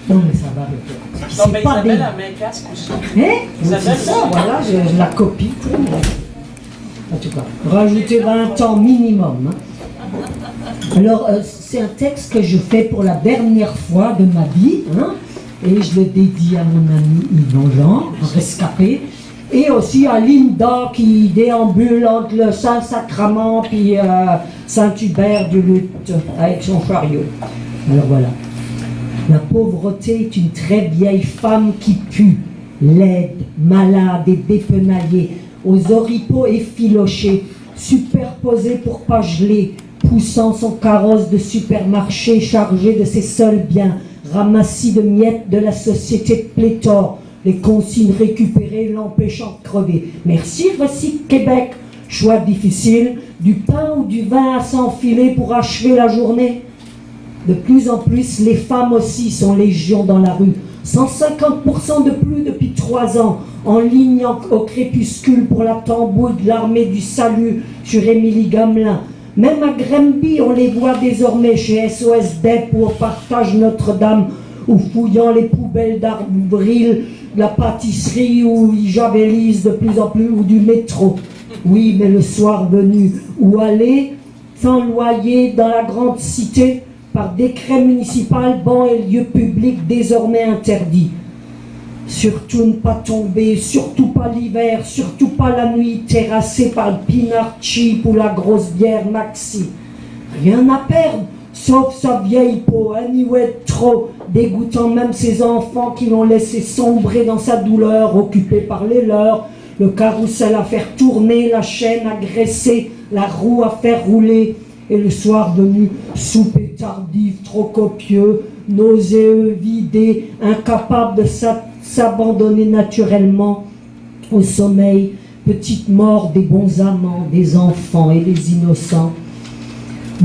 Non, mais ça va avec toi. Non, mais Isabelle a un casque aussi. Hein? Oui, c'est ça, voilà, je la copie. En tout cas, rajouter 20 ans minimum. Hein. Alors, c'est un texte que je fais pour la dernière fois de ma vie, hein, et je le dédie à mon ami Yves Jean, rescapé, et aussi à Linda qui déambule entre le Saint-Sacrement et Saint-Hubert du Luth avec son chariot. Alors voilà. La pauvreté est une très vieille femme qui pue, laide, malade et dépenaillée, aux oripeaux effilochés, superposés pour pas geler, poussant son carrosse de supermarché chargé de ses seuls biens, ramassis de miettes de la société de pléthore, les consignes récupérées l'empêchant de crever. Merci, Recycle Québec. Choix difficile, du pain ou du vin à s'enfiler pour achever la journée. De plus en plus, les femmes aussi sont légion dans la rue. 150% de plus depuis 3 ans, en ligne au crépuscule pour la tambouille de l'armée du salut sur Émilie Gamelin. Même à Granby, on les voit désormais chez SOS DEP ou au Partage Notre-Dame, ou fouillant les poubelles d'Arbril, de la pâtisserie, où ils javelisent de plus en plus, ou du métro. Oui, mais le soir venu, où aller, sans loyer, dans la grande cité, par décret municipal, bancs et lieux publics désormais interdits. Surtout ne pas tomber, surtout pas l'hiver, surtout pas la nuit terrassée par le pinard cheap ou la grosse bière maxi. Rien à perdre, sauf sa vieille peau, anyway trop, dégoûtant même ses enfants qui l'ont laissé sombrer dans sa douleur, occupés par les leurs, le carrousel à faire tourner, la chaîne à graisser, la roue à faire rouler, et le soir venu, souper tardif, trop copieux, nauséeux, vidé, incapable de s'abandonner naturellement au sommeil, petite mort des bons amants, des enfants et des innocents.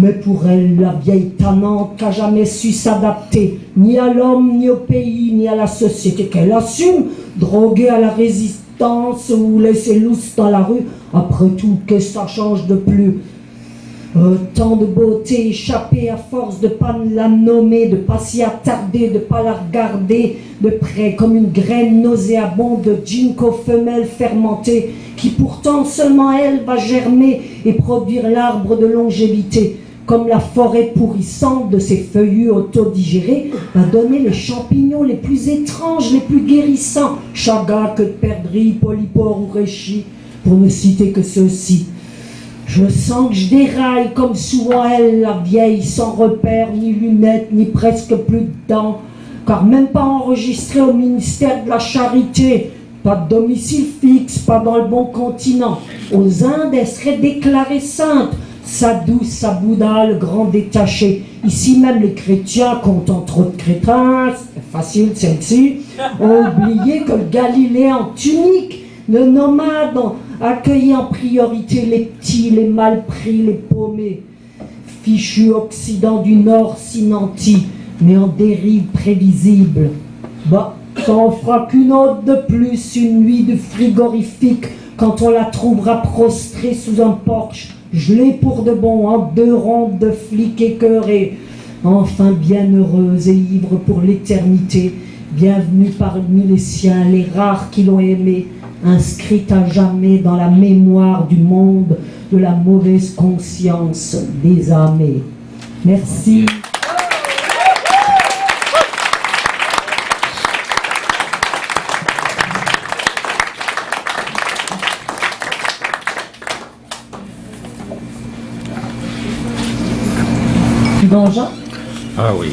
Mais pour elle, la vieille tannante qu'a jamais su s'adapter, ni à l'homme, ni au pays, ni à la société qu'elle assume, droguée à la résistance ou laissée lousse dans la rue, après tout, qu'est-ce que ça change de plus? Tant de beauté échappée à force de pas la nommer, de pas s'y attarder, de pas la regarder de près, comme une graine nauséabonde de ginkgo femelle fermentée, qui pourtant seulement elle va germer et produire l'arbre de longévité, comme la forêt pourrissante de ses feuillus autodigérés va donner les champignons les plus étranges, les plus guérissants, chaga, queue de perdrix, polypore ou reishi, pour ne citer que ceux-ci. Je sens que je déraille comme souvent elle, la vieille, sans repère, ni lunettes, ni presque plus de dents, car même pas enregistrée au ministère de la Charité, pas de domicile fixe, pas dans le bon continent. Aux Indes, elle serait déclarée sainte, sa douce, sa Bouddha, le grand détaché. Ici même, les chrétiens, comptant trop de crétins, c'est facile celle-ci, ont oublié que le Galiléen en tunique, le nomade accueillit en priorité les petits, les mal pris, les paumés. Fichu Occident du Nord si nanti, mais en dérive prévisible. Bah, ça en fera qu'une autre de plus, une nuit de frigorifique, quand on la trouvera prostrée sous un porche, gelée pour de bon, en 2 rondes de flics écœurés. Enfin bienheureuse et ivre pour l'éternité, bienvenue parmi les siens, les rares qui l'ont aimée, inscrite à jamais dans la mémoire du monde de la mauvaise conscience des âmés. Merci. Yvon Jean. Ah oui.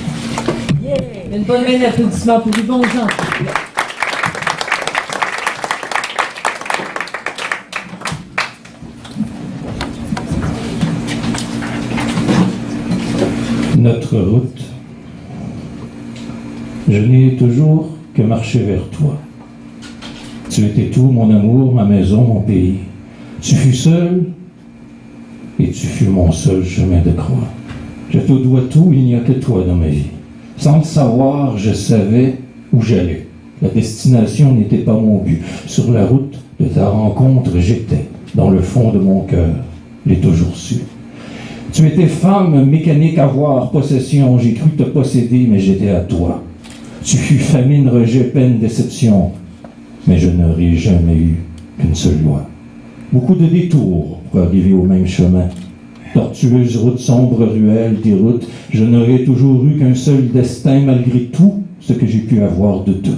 Yeah. Une bonne main d'applaudissements pour Yvon Jean. Notre route, je n'ai toujours que marché vers toi. Tu étais tout, mon amour, ma maison, mon pays. Tu fus seul, et tu fus mon seul chemin de croix. Je te dois tout, il n'y a que toi dans ma vie. Sans le savoir, je savais où j'allais. La destination n'était pas mon but. Sur la route de ta rencontre, j'étais, dans le fond de mon cœur. Je l'ai toujours su. Tu étais femme, mécanique, avoir, possession. J'ai cru te posséder, mais j'étais à toi. Tu fus famine, rejet, peine, déception. Mais je n'aurais jamais eu qu'une seule loi. Beaucoup de détours pour arriver au même chemin. Tortueuse route, sombre ruelle, des routes. Je n'aurais toujours eu qu'un seul destin, malgré tout ce que j'ai pu avoir de tout.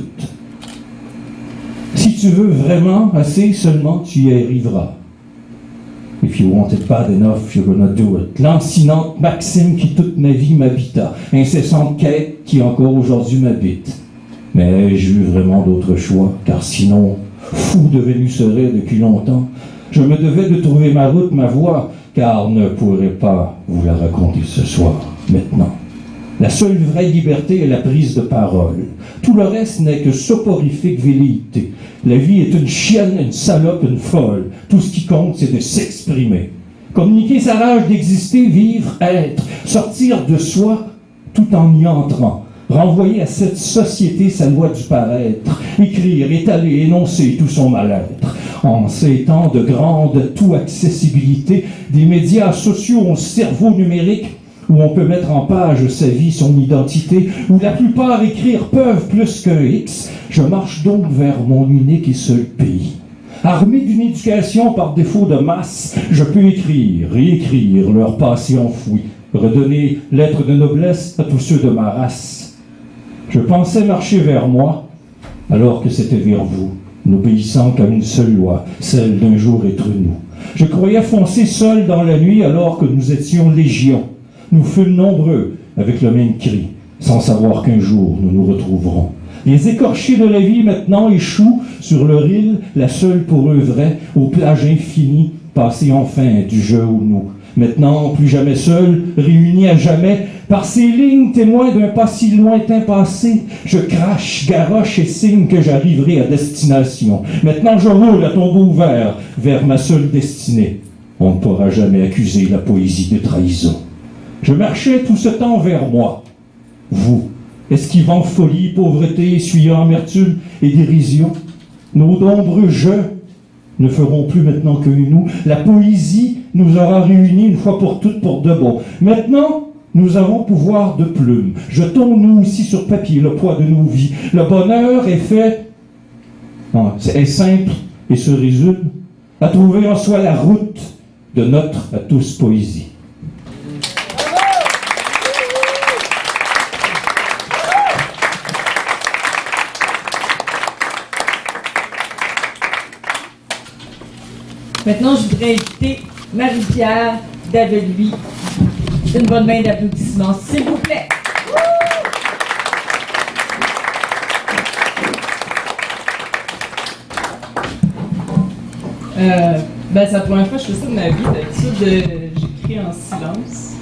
Si tu veux vraiment assez, seulement tu y arriveras. If you want it bad enough, you're gonna do it. Lancinante maxime qui toute ma vie m'habita. Incessante quête qui encore aujourd'hui m'habite. Mais ai-je eu vraiment d'autres choix? Car sinon, fou devenu serait depuis longtemps. Je me devais de trouver ma route, ma voie, car ne pourrais pas vous la raconter ce soir, maintenant. La seule vraie liberté est la prise de parole. Tout le reste n'est que soporifique velléité. La vie est une chienne, une salope, une folle. Tout ce qui compte, c'est de s'exprimer. Communiquer sa rage d'exister, vivre, être, sortir de soi tout en y entrant. Renvoyer à cette société sa loi du paraître. Écrire, étaler, énoncer tout son mal-être. En ces temps de grande tout-accessibilité, des médias sociaux ont cerveau numérique, où on peut mettre en page sa vie, son identité, où la plupart écrire peuvent plus qu'un X, je marche donc vers mon unique et seul pays. Armé d'une éducation par défaut de masse, je peux écrire, réécrire leur passé enfoui, redonner lettres de noblesse à tous ceux de ma race. Je pensais marcher vers moi, alors que c'était vers vous, n'obéissant qu'à une seule loi, celle d'un jour être nous. Je croyais foncer seul dans la nuit, alors que nous étions légion. Nous fûmes nombreux, avec le même cri, sans savoir qu'un jour nous nous retrouverons. Les écorchés de la vie maintenant échouent sur leur île, la seule pour eux vraie, aux plages infinies, passées enfin du jeu au nous. Maintenant, plus jamais seuls, réunis à jamais, Par ces lignes témoins d'un pas si lointain passé, je crache, garoche et signe que j'arriverai à destination. Maintenant je roule à tombeau ouvert vers ma seule destinée. On ne pourra jamais accuser la poésie de trahison. Je marchais tout ce temps vers moi. Vous, esquivant folie, pauvreté, essuyant amertume et dérision, nos nombreux jeux ne feront plus maintenant que nous. La poésie nous aura réunis une fois pour toutes pour de bon. Maintenant, nous avons pouvoir de plume. Jetons-nous ici sur papier le poids de nos vies. Le bonheur est fait, est simple et se résume à trouver en soi la route de notre à tous poésie. Maintenant, je voudrais inviter Marie-Pierre Daveluy. Une bonne main d'applaudissements, s'il vous plaît. C'est la première fois que je fais ça de ma vie. D'habitude, j'écris en silence.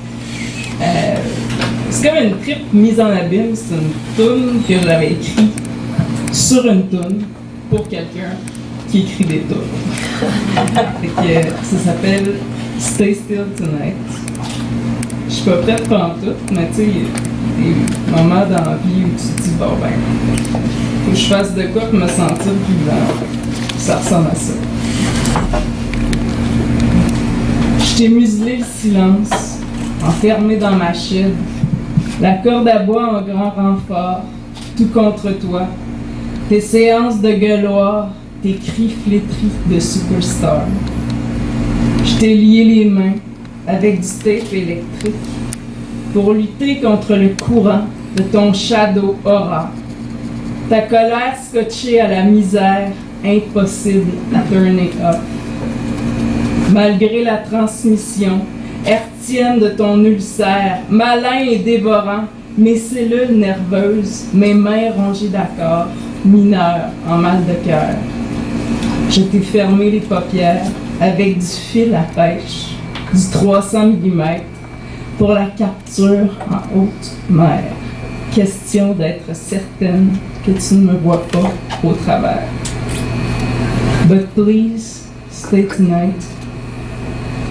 C'est comme une trip mise en abîme. C'est une toune que j'avais écrite sur une toune pour quelqu'un qui écrit des tounes. Ça s'appelle Stay Still Tonight. Je suis pas prête pour tout, mais tu sais, il y a des moments dans la vie où tu te dis, bon ben, faut que je fasse de quoi pour me sentir vivant. Ça ressemble à ça. Je t'ai muselé le silence, enfermé dans ma chaîne. La corde à bois en grand renfort, tout contre toi. Tes séances de gueuloir, tes cris flétris de superstar. Je t'ai lié les mains avec du tape électrique pour lutter contre le courant de ton shadow aura. Ta colère scotchée à la misère, impossible à turner off. Malgré la transmission hertzienne de ton ulcère, malin et dévorant, mes cellules nerveuses, mes mains rongées d'accords, mineurs en mal de cœur. Je t'ai fermé les paupières avec du fil à pêche, du 300 mm pour la capture en haute mer. Question d'être certaine que tu ne me vois pas au travers. But please, stay tonight.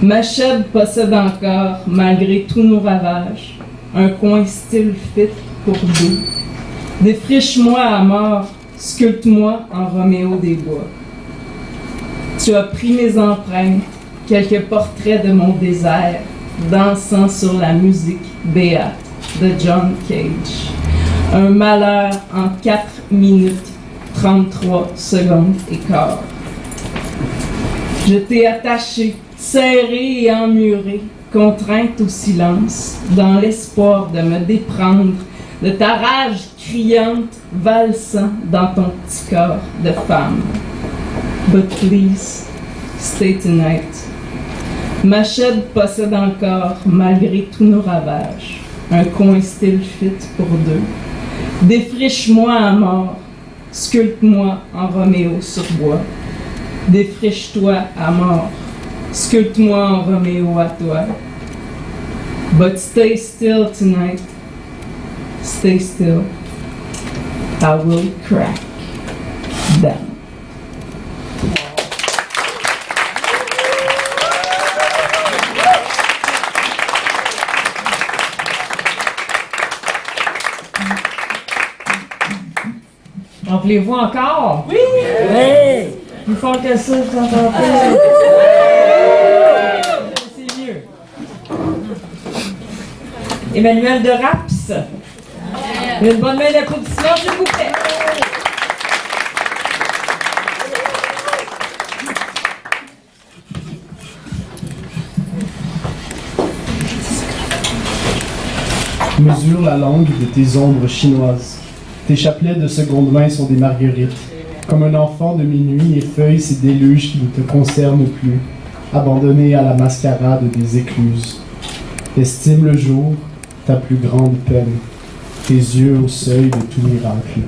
Ma chaîne possède encore, malgré tous nos ravages, un coin style fit pour deux. Défriche-moi à mort, sculpte-moi en Roméo des Bois. Tu as pris mes empreintes, quelques portraits de mon désert, dansant sur la musique béate de John Cage. Un malheur en 4 minutes, 33 secondes et quart. Je t'ai attaché, serré et emmuré, contrainte au silence, dans l'espoir de me déprendre de ta rage criante, valsant dans ton petit corps de femme. But please, stay tonight. Ma chaîne possède encore, malgré tous nos ravages, un coin style fit pour deux. Défriche-moi à mort, sculpte-moi en Roméo sur bois. Défriche-toi à mort, sculpte-moi en Roméo à toi. But stay still tonight. Stay still. I will crack down. Rappelez-vous encore? Oui! Oui! Plus fort que ça, je t'entends pas. C'est mieux. Emmanuel de Raps. Une bonne main d'applaudissements, s'il vous plaît. Mesure la langue de tes ombres chinoises. Tes chapelets de seconde main sont des marguerites. Comme un enfant de minuit effeuille ces déluges qui ne te concernent plus, abandonné à la mascarade des écluses. Estime le jour, ta plus grande peine, tes yeux au seuil de tout miracle.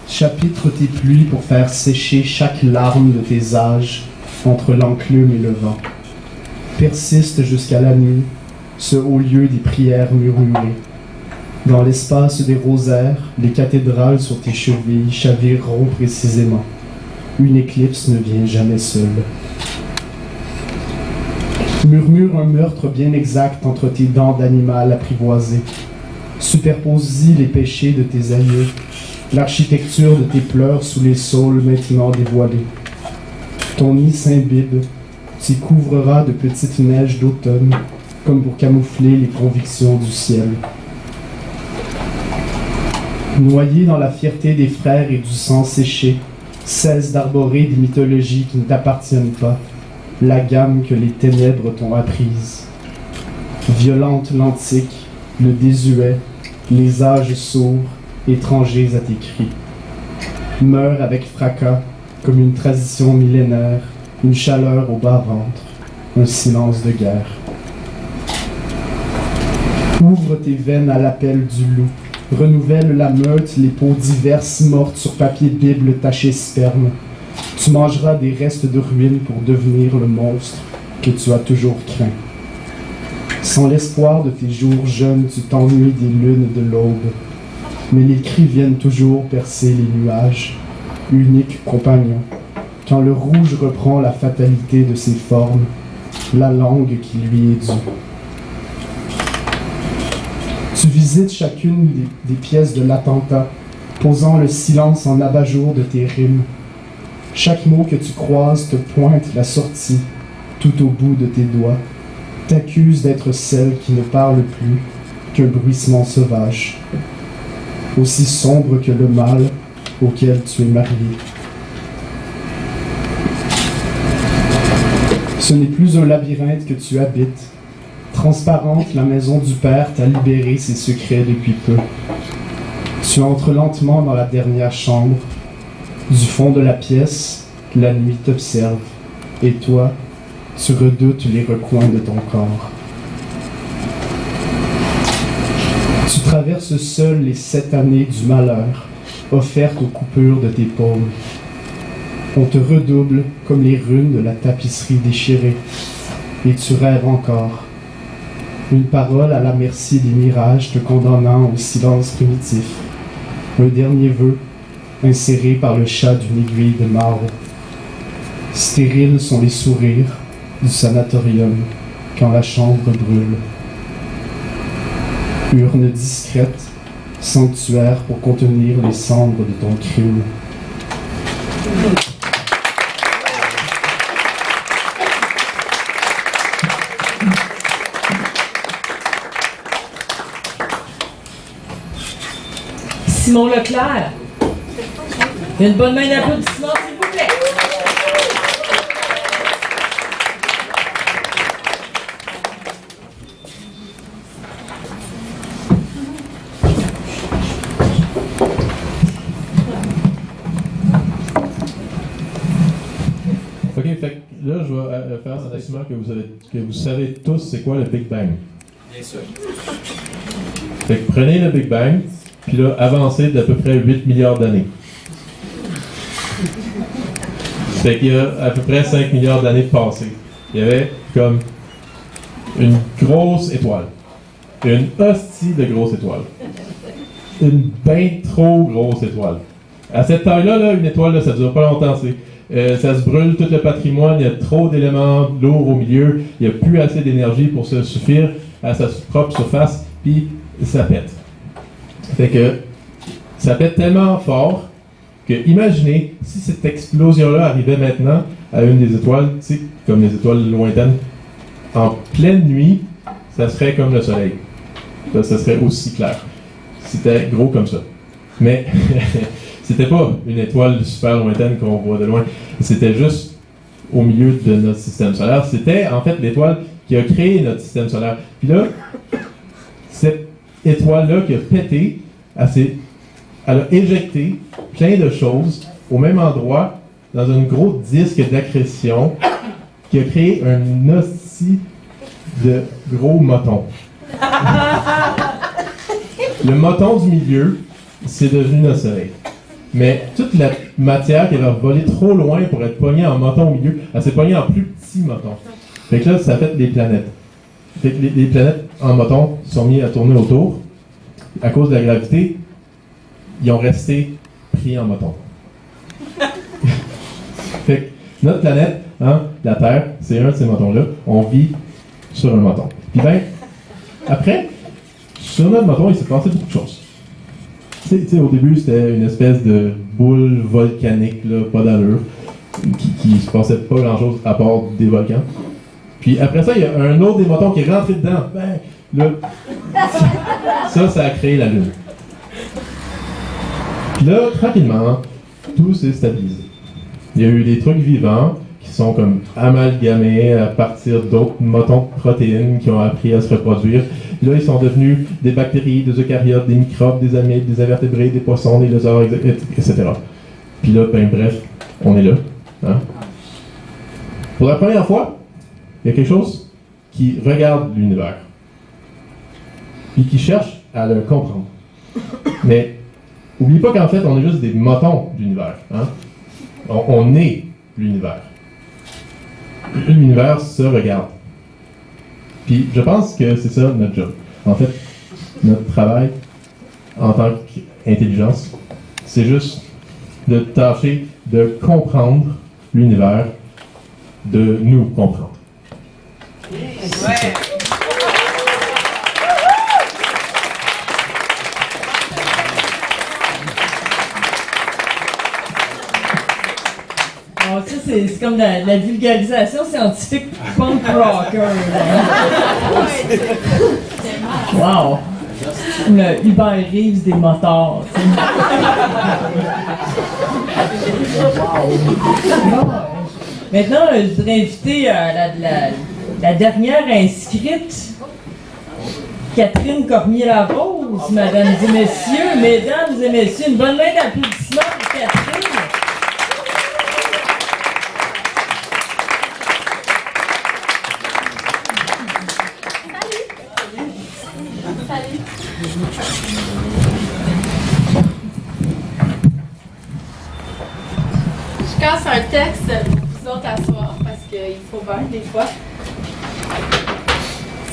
Chapitre tes pluies pour faire sécher chaque larme de tes âges entre l'enclume et le vent. Persiste jusqu'à la nuit, ce haut lieu des prières murmurées. Dans l'espace des rosaires, les cathédrales sur tes chevilles chavireront précisément. Une éclipse ne vient jamais seule. Murmure un meurtre bien exact entre tes dents d'animal apprivoisé. Superpose-y les péchés de tes aïeux, l'architecture de tes pleurs sous les saules maintenant dévoilés. Ton nid s'imbibe, t'y couvreras de petites neiges d'automne, comme pour camoufler les convictions du ciel. Noyé dans la fierté des frères et du sang séché, cesse d'arborer des mythologies qui ne t'appartiennent pas, la gamme que les ténèbres t'ont apprise. Violente l'antique, le désuet, les âges sourds, étrangers à tes cris. Meurs avec fracas, comme une tradition millénaire, une chaleur au bas-ventre, un silence de guerre. Ouvre tes veines à l'appel du loup, renouvelle la meute, les peaux diverses mortes sur papier bible taché sperme. Tu mangeras des restes de ruines pour devenir le monstre que tu as toujours craint. Sans l'espoir de tes jours jeunes, tu t'ennuies des lunes de l'aube. Mais les cris viennent toujours percer les nuages, unique compagnon. Quand le rouge reprend la fatalité de ses formes, la langue qui lui est due. Tu visites chacune des pièces de l'attentat, posant le silence en abat-jour de tes rimes. Chaque mot que tu croises te pointe la sortie, tout au bout de tes doigts, t'accuse d'être celle qui ne parle plus qu'un bruissement sauvage, aussi sombre que le mal auquel tu es marié. Ce n'est plus un labyrinthe que tu habites. Transparente, la maison du Père t'a libéré ses secrets depuis peu. Tu entres lentement dans la dernière chambre. Du fond de la pièce, la nuit t'observe. Et toi, tu redoutes les recoins de ton corps. Tu traverses seul les 7 années du malheur, offertes aux coupures de tes paumes. On te redouble comme les runes de la tapisserie déchirée. Et tu rêves encore. Une parole à la merci des mirages te condamnant au silence primitif. Un dernier vœu, inséré par le chat d'une aiguille de marbre. Stériles sont les sourires du sanatorium quand la chambre brûle. Urne discrète, sanctuaire pour contenir les cendres de ton crime. Simon Leclerc. Une bonne main d'applaudissement, s'il vous plaît. Ok, fait que là, je vais faire cet assumant que vous savez tous c'est quoi le Big Bang. Bien sûr. Fait que prenez le Big Bang, puis là, avancez d'à peu près 8 milliards d'années. Fait qu'il y a à peu près 5 milliards d'années passées. Il y avait comme une grosse étoile. Une hostie de grosse étoile. Une bien trop grosse étoile. À cette taille-là, là, une étoile, là, ça dure pas longtemps. Ça se brûle tout le patrimoine, il y a trop d'éléments lourds au milieu, il n'y a plus assez d'énergie pour se suffire à sa propre surface, puis ça pète. Fait que ça pète tellement fort que imaginez si cette explosion-là arrivait maintenant à une des étoiles, tu sais, comme les étoiles lointaines, en pleine nuit, ça serait comme le soleil. Ça serait aussi clair. C'était gros comme ça. Mais c'était pas une étoile super lointaine qu'on voit de loin. C'était juste au milieu de notre système solaire. C'était en fait l'étoile qui a créé notre système solaire. Puis là, cette étoile-là qui a pété, elle a éjecté plein de choses au même endroit, dans un gros disque d'accrétion, qui a créé un hostie de gros moton. Le moton du milieu, c'est devenu notre soleil. Mais toute la matière qui avait volé trop loin pour être pognée en moton au milieu, elle s'est pognée en plus petit moton. Fait que là, ça fait des planètes. Fait que les planètes en moton sont mis à tourner autour. À cause de la gravité, ils ont resté pris en moton. Fait que notre planète, hein, la Terre, c'est un de ces motons-là. On vit sur un moton. Puis ben, après, sur notre moton, il s'est passé beaucoup de choses. Tu sais, au début, c'était une espèce de boule volcanique, là, pas d'allure, qui se passait pas grand-chose à part des volcans. Puis après ça, il y a un autre des motons qui est rentré dedans. Ben, là, ça a créé la Lune. Puis là, tranquillement, tout s'est stabilisé. Il y a eu des trucs vivants qui sont comme amalgamés à partir d'autres motons de protéines qui ont appris à se reproduire. Puis là, ils sont devenus des bactéries, des eucaryotes, des microbes, des amibes, des invertébrés, des poissons, des lézards, etc. Puis là, ben bref, on est là. Hein? Pour la première fois, il y a quelque chose qui regarde l'univers et qui cherche à le comprendre. Mais n'oublie pas qu'en fait, on est juste des motons d'univers. Hein? On est l'univers. L'univers se regarde. Puis je pense que c'est ça notre job. En fait, notre travail en tant qu'intelligence, c'est juste de tâcher de comprendre l'univers, de nous comprendre. Ouais. Alors, ça, c'est comme la vulgarisation scientifique punk rocker. Wow! Le Hubert Reeves des motards. Maintenant, je voudrais inviter la dernière inscrite, Catherine Cormier-Larose, mesdames et messieurs. Mesdames et messieurs, une bonne main d'applaudissements pour Catherine. Je casse un texte pour vous autres à soir parce qu'il faut bien des fois.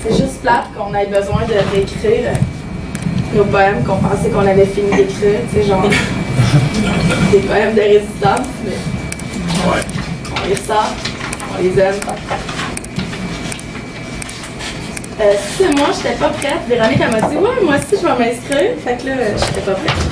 C'est juste plate qu'on ait besoin de réécrire nos poèmes qu'on pensait qu'on avait fini d'écrire, tu sais, genre des poèmes de résistance, mais on les sort, on les aime. Si c'est moi, j'étais pas prête. Véronique, elle m'a dit « Ouais, moi aussi, je vais m'inscrire. » Fait que là, j'étais pas prête.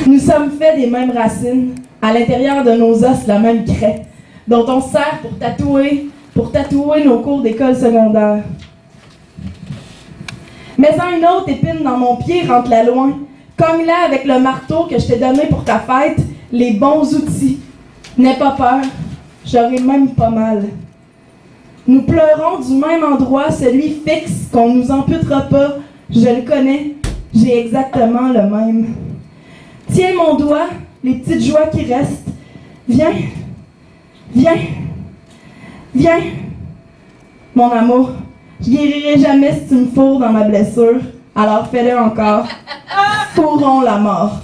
Nous sommes faits des mêmes racines, à l'intérieur de nos os la même craie, dont on se sert pour tatouer nos cours d'école secondaire. Mais une autre épine dans mon pied rentre-la loin. Cogne-la avec le marteau que je t'ai donné pour ta fête, les bons outils. N'aie pas peur, j'aurai même pas mal. Nous pleurons du même endroit, celui fixe qu'on nous amputera pas. Je le connais, j'ai exactement le même. Tiens mon doigt, les petites joies qui restent. Viens, viens, viens. Mon amour, je guérirai jamais si tu me fourres dans ma blessure. Alors fais-le encore. Fourrons la mort.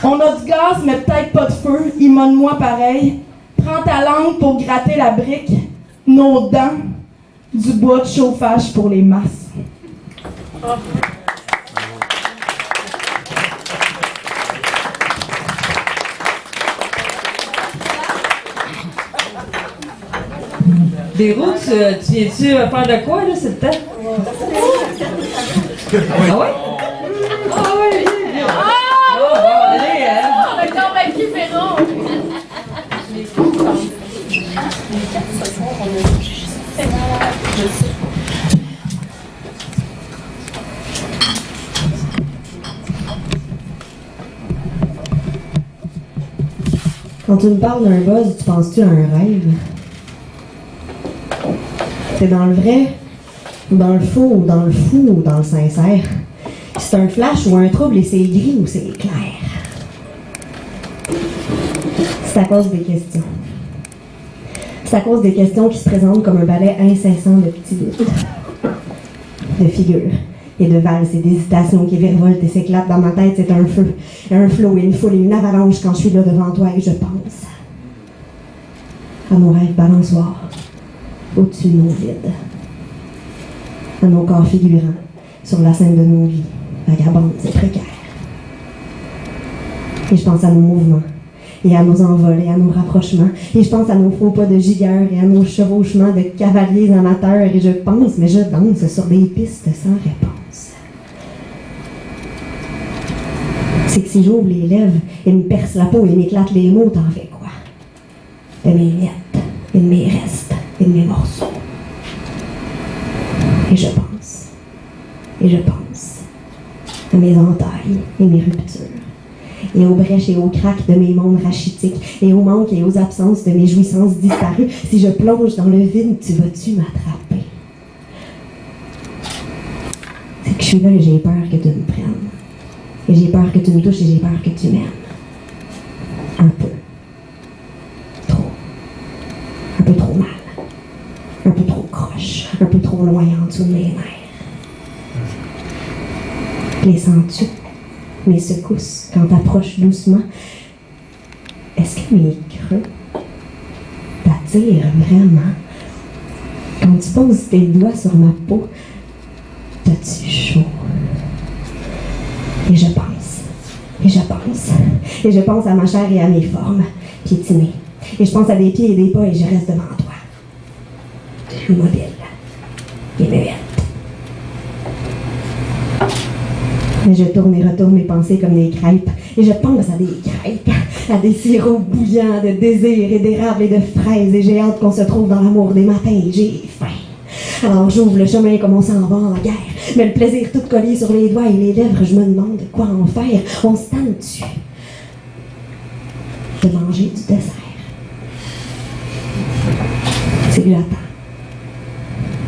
On a du gaz, mais peut-être pas de feu. Immole-moi pareil. Prends ta langue pour gratter la brique. Nos dents, du bois de chauffage pour les masses. Des routes, tu viens-tu faire de quoi, là, c'est le temps? Ah ouais? Ah ouais! Ah! Bon, allez, hein? On a convaincu Véro! Quand tu me parles d'un buzz, tu penses-tu à un rêve? C'est dans le vrai, ou dans le faux, ou dans le fou, ou dans le sincère. C'est un flash ou un trouble et c'est gris ou c'est clair. C'est à cause des questions. C'est à cause des questions qui se présentent comme un balai incessant de petits doutes, de figures et de valses et d'hésitations qui virevoltent et s'éclatent dans ma tête. C'est un feu, un flot et une foule et une avalanche quand je suis là devant toi et je pense. à nos rêves balançoires, au-dessus de nos vides, à nos corps figurants sur la scène de nos vies, vagabondes et précaires. Et je pense à nos mouvements, et à nos envols, et à nos rapprochements, et je pense à nos faux pas de gigueurs, et à nos chevauchements de cavaliers amateurs, et je pense, mais je danse sur des pistes sans réponse. C'est que si j'ouvre les lèvres, et me perce la peau, et m'éclate les mots, t'en fais quoi? De mes miettes, et de mes restes, et de mes morceaux. Et je pense à mes entailles et mes ruptures, et aux brèches et aux craques de mes mondes rachitiques, et aux manques et aux absences de mes jouissances disparues. Si je plonge dans le vide, tu vas-tu m'attraper? C'est que je suis là et j'ai peur que tu me prennes. Et j'ai peur que tu me touches et j'ai peur que tu m'aimes. Un peu. Trop. Un peu trop mal. Un peu trop croche. Un peu trop loin en dessous de mes nerfs. Les sens-tu? Mes secousses, quand t'approches doucement, est-ce que mes creux t'attirent vraiment? Quand tu poses tes doigts sur ma peau, t'as-tu chaud? Et je pense à ma chair et à mes formes, piétinées. Et je pense à des pieds et des pas et je reste devant toi. Immobile et muette. Mais je tourne et retourne mes pensées comme des crêpes. Et je pense à des crêpes, à des sirops bouillants de désir et d'érable et de fraises. Et j'ai hâte qu'on se trouve dans l'amour des matins et j'ai faim. Alors j'ouvre le chemin comme on s'en va en guerre. Mais le plaisir tout collé sur les doigts et les lèvres, je me demande quoi en faire. On se tente dessus de manger du dessert. C'est gluttant.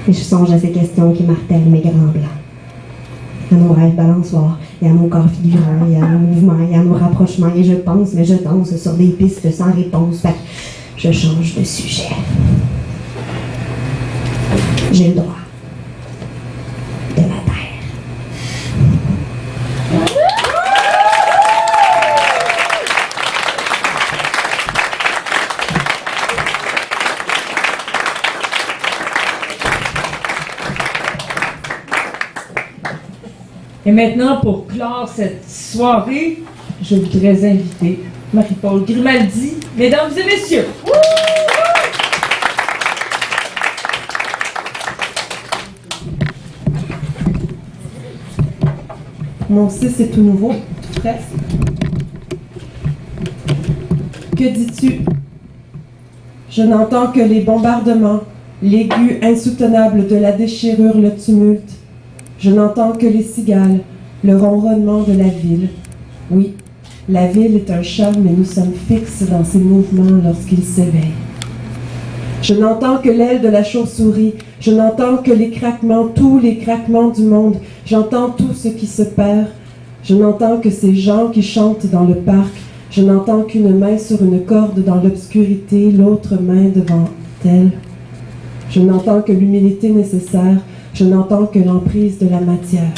Et je songe à ces questions qui martèlent mes grands blancs. À nos rêves balançoires, et à nos corps figurants, et à nos mouvements, et à nos rapprochements. Et je pense, mais je danse sur des pistes sans réponse. Fait que je change de sujet. J'ai le droit de ma terre. Et maintenant, pour clore cette soirée, je voudrais inviter Marie-Paul Grimaldi, mesdames et messieurs. Mon 6 est tout nouveau, tout frais. Que dis-tu? Je n'entends que les bombardements, l'aigu insoutenable de la déchirure, le tumulte. Je n'entends que les cigales, le ronronnement de la ville. Oui, la ville est un chat, mais nous sommes fixes dans ses mouvements lorsqu'il s'éveille. Je n'entends que l'aile de la chauve-souris. Je n'entends que les craquements, tous les craquements du monde. J'entends tout ce qui se perd. Je n'entends que ces gens qui chantent dans le parc. Je n'entends qu'une main sur une corde dans l'obscurité, l'autre main devant elle. Je n'entends que l'humilité nécessaire. Je n'entends que l'emprise de la matière.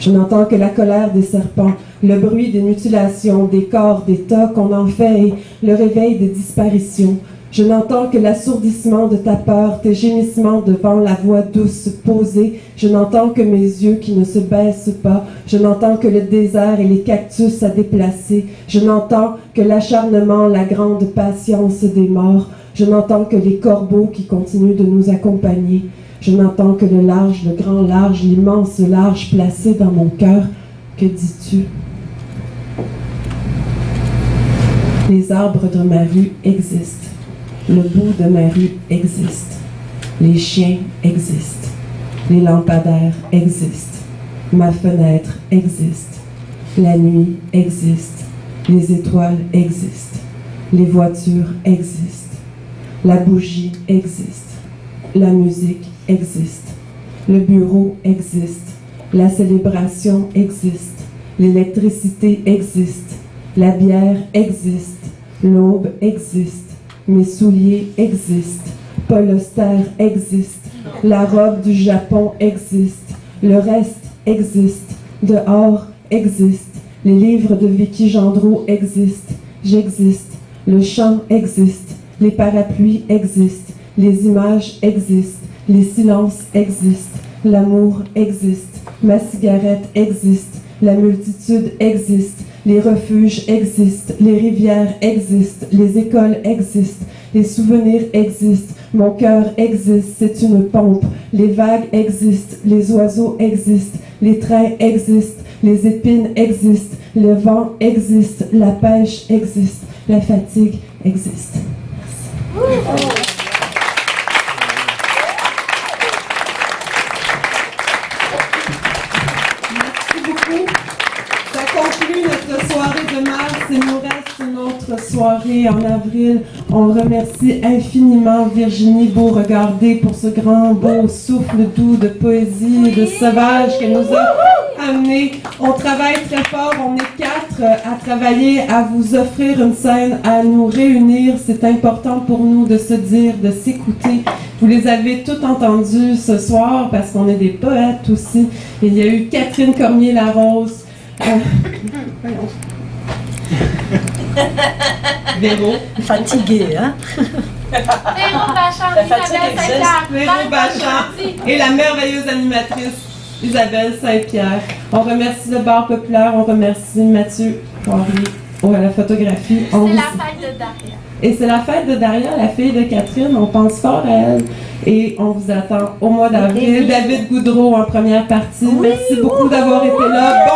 Je n'entends que la colère des serpents, le bruit des mutilations, des corps, des tas qu'on en fait et le réveil des disparitions. Je n'entends que l'assourdissement de ta peur, tes gémissements devant la voix douce posée. Je n'entends que mes yeux qui ne se baissent pas. Je n'entends que le désert et les cactus à déplacer. Je n'entends que l'acharnement, la grande patience des morts. Je n'entends que les corbeaux qui continuent de nous accompagner. Je n'entends que le large, le grand large, l'immense large placé dans mon cœur. Que dis-tu? Les arbres de ma rue existent. Le bout de ma rue existe. Les chiens existent. Les lampadaires existent. Ma fenêtre existe. La nuit existe. Les étoiles existent. Les voitures existent. La bougie existe. La musique existe. Le bureau existe. La célébration existe. L'électricité existe. La bière existe. L'aube existe. Mes souliers existent. Paul Auster existe. La robe du Japon existe. Le reste existe. Dehors existe. Les livres de Vicky Gendreau existent. J'existe. Le chant existe. Les parapluies existent, les images existent, les silences existent, l'amour existe, ma cigarette existe, la multitude existe, les refuges existent, les rivières existent, les écoles existent, les souvenirs existent, mon cœur existe, c'est une pompe, les vagues existent, les oiseaux existent, les trains existent, les épines existent, le vent existe, la pêche existe, la fatigue existe. Merci. Merci beaucoup. Ça conclut notre soirée de mars. Il nous reste une autre soirée en avril. On remercie infiniment Virginie Beauregardé pour ce grand beau souffle doux de poésie et de sauvage qu'elle nous a amené. On travaille très fort, on est 4 à travailler, à vous offrir une scène, à nous réunir. C'est important pour nous de se dire, de s'écouter. Vous les avez toutes entendues ce soir parce qu'on est des poètes aussi. Il y a eu Catherine Cormier-Larose. Véro. Fatiguée, hein? Véro Bachand, Isabelle Saint-Pierre. Véro Bachand et la merveilleuse animatrice Isabelle Saint-Pierre. On remercie le Bar Populaire, on remercie Mathieu Poirier à la photographie. C'est la fête de Daria. Et c'est la fête de Daria, la fille de Catherine. On pense fort à elle. Et on vous attend au mois d'avril. David Goudreau en première partie. Merci beaucoup d'avoir été là.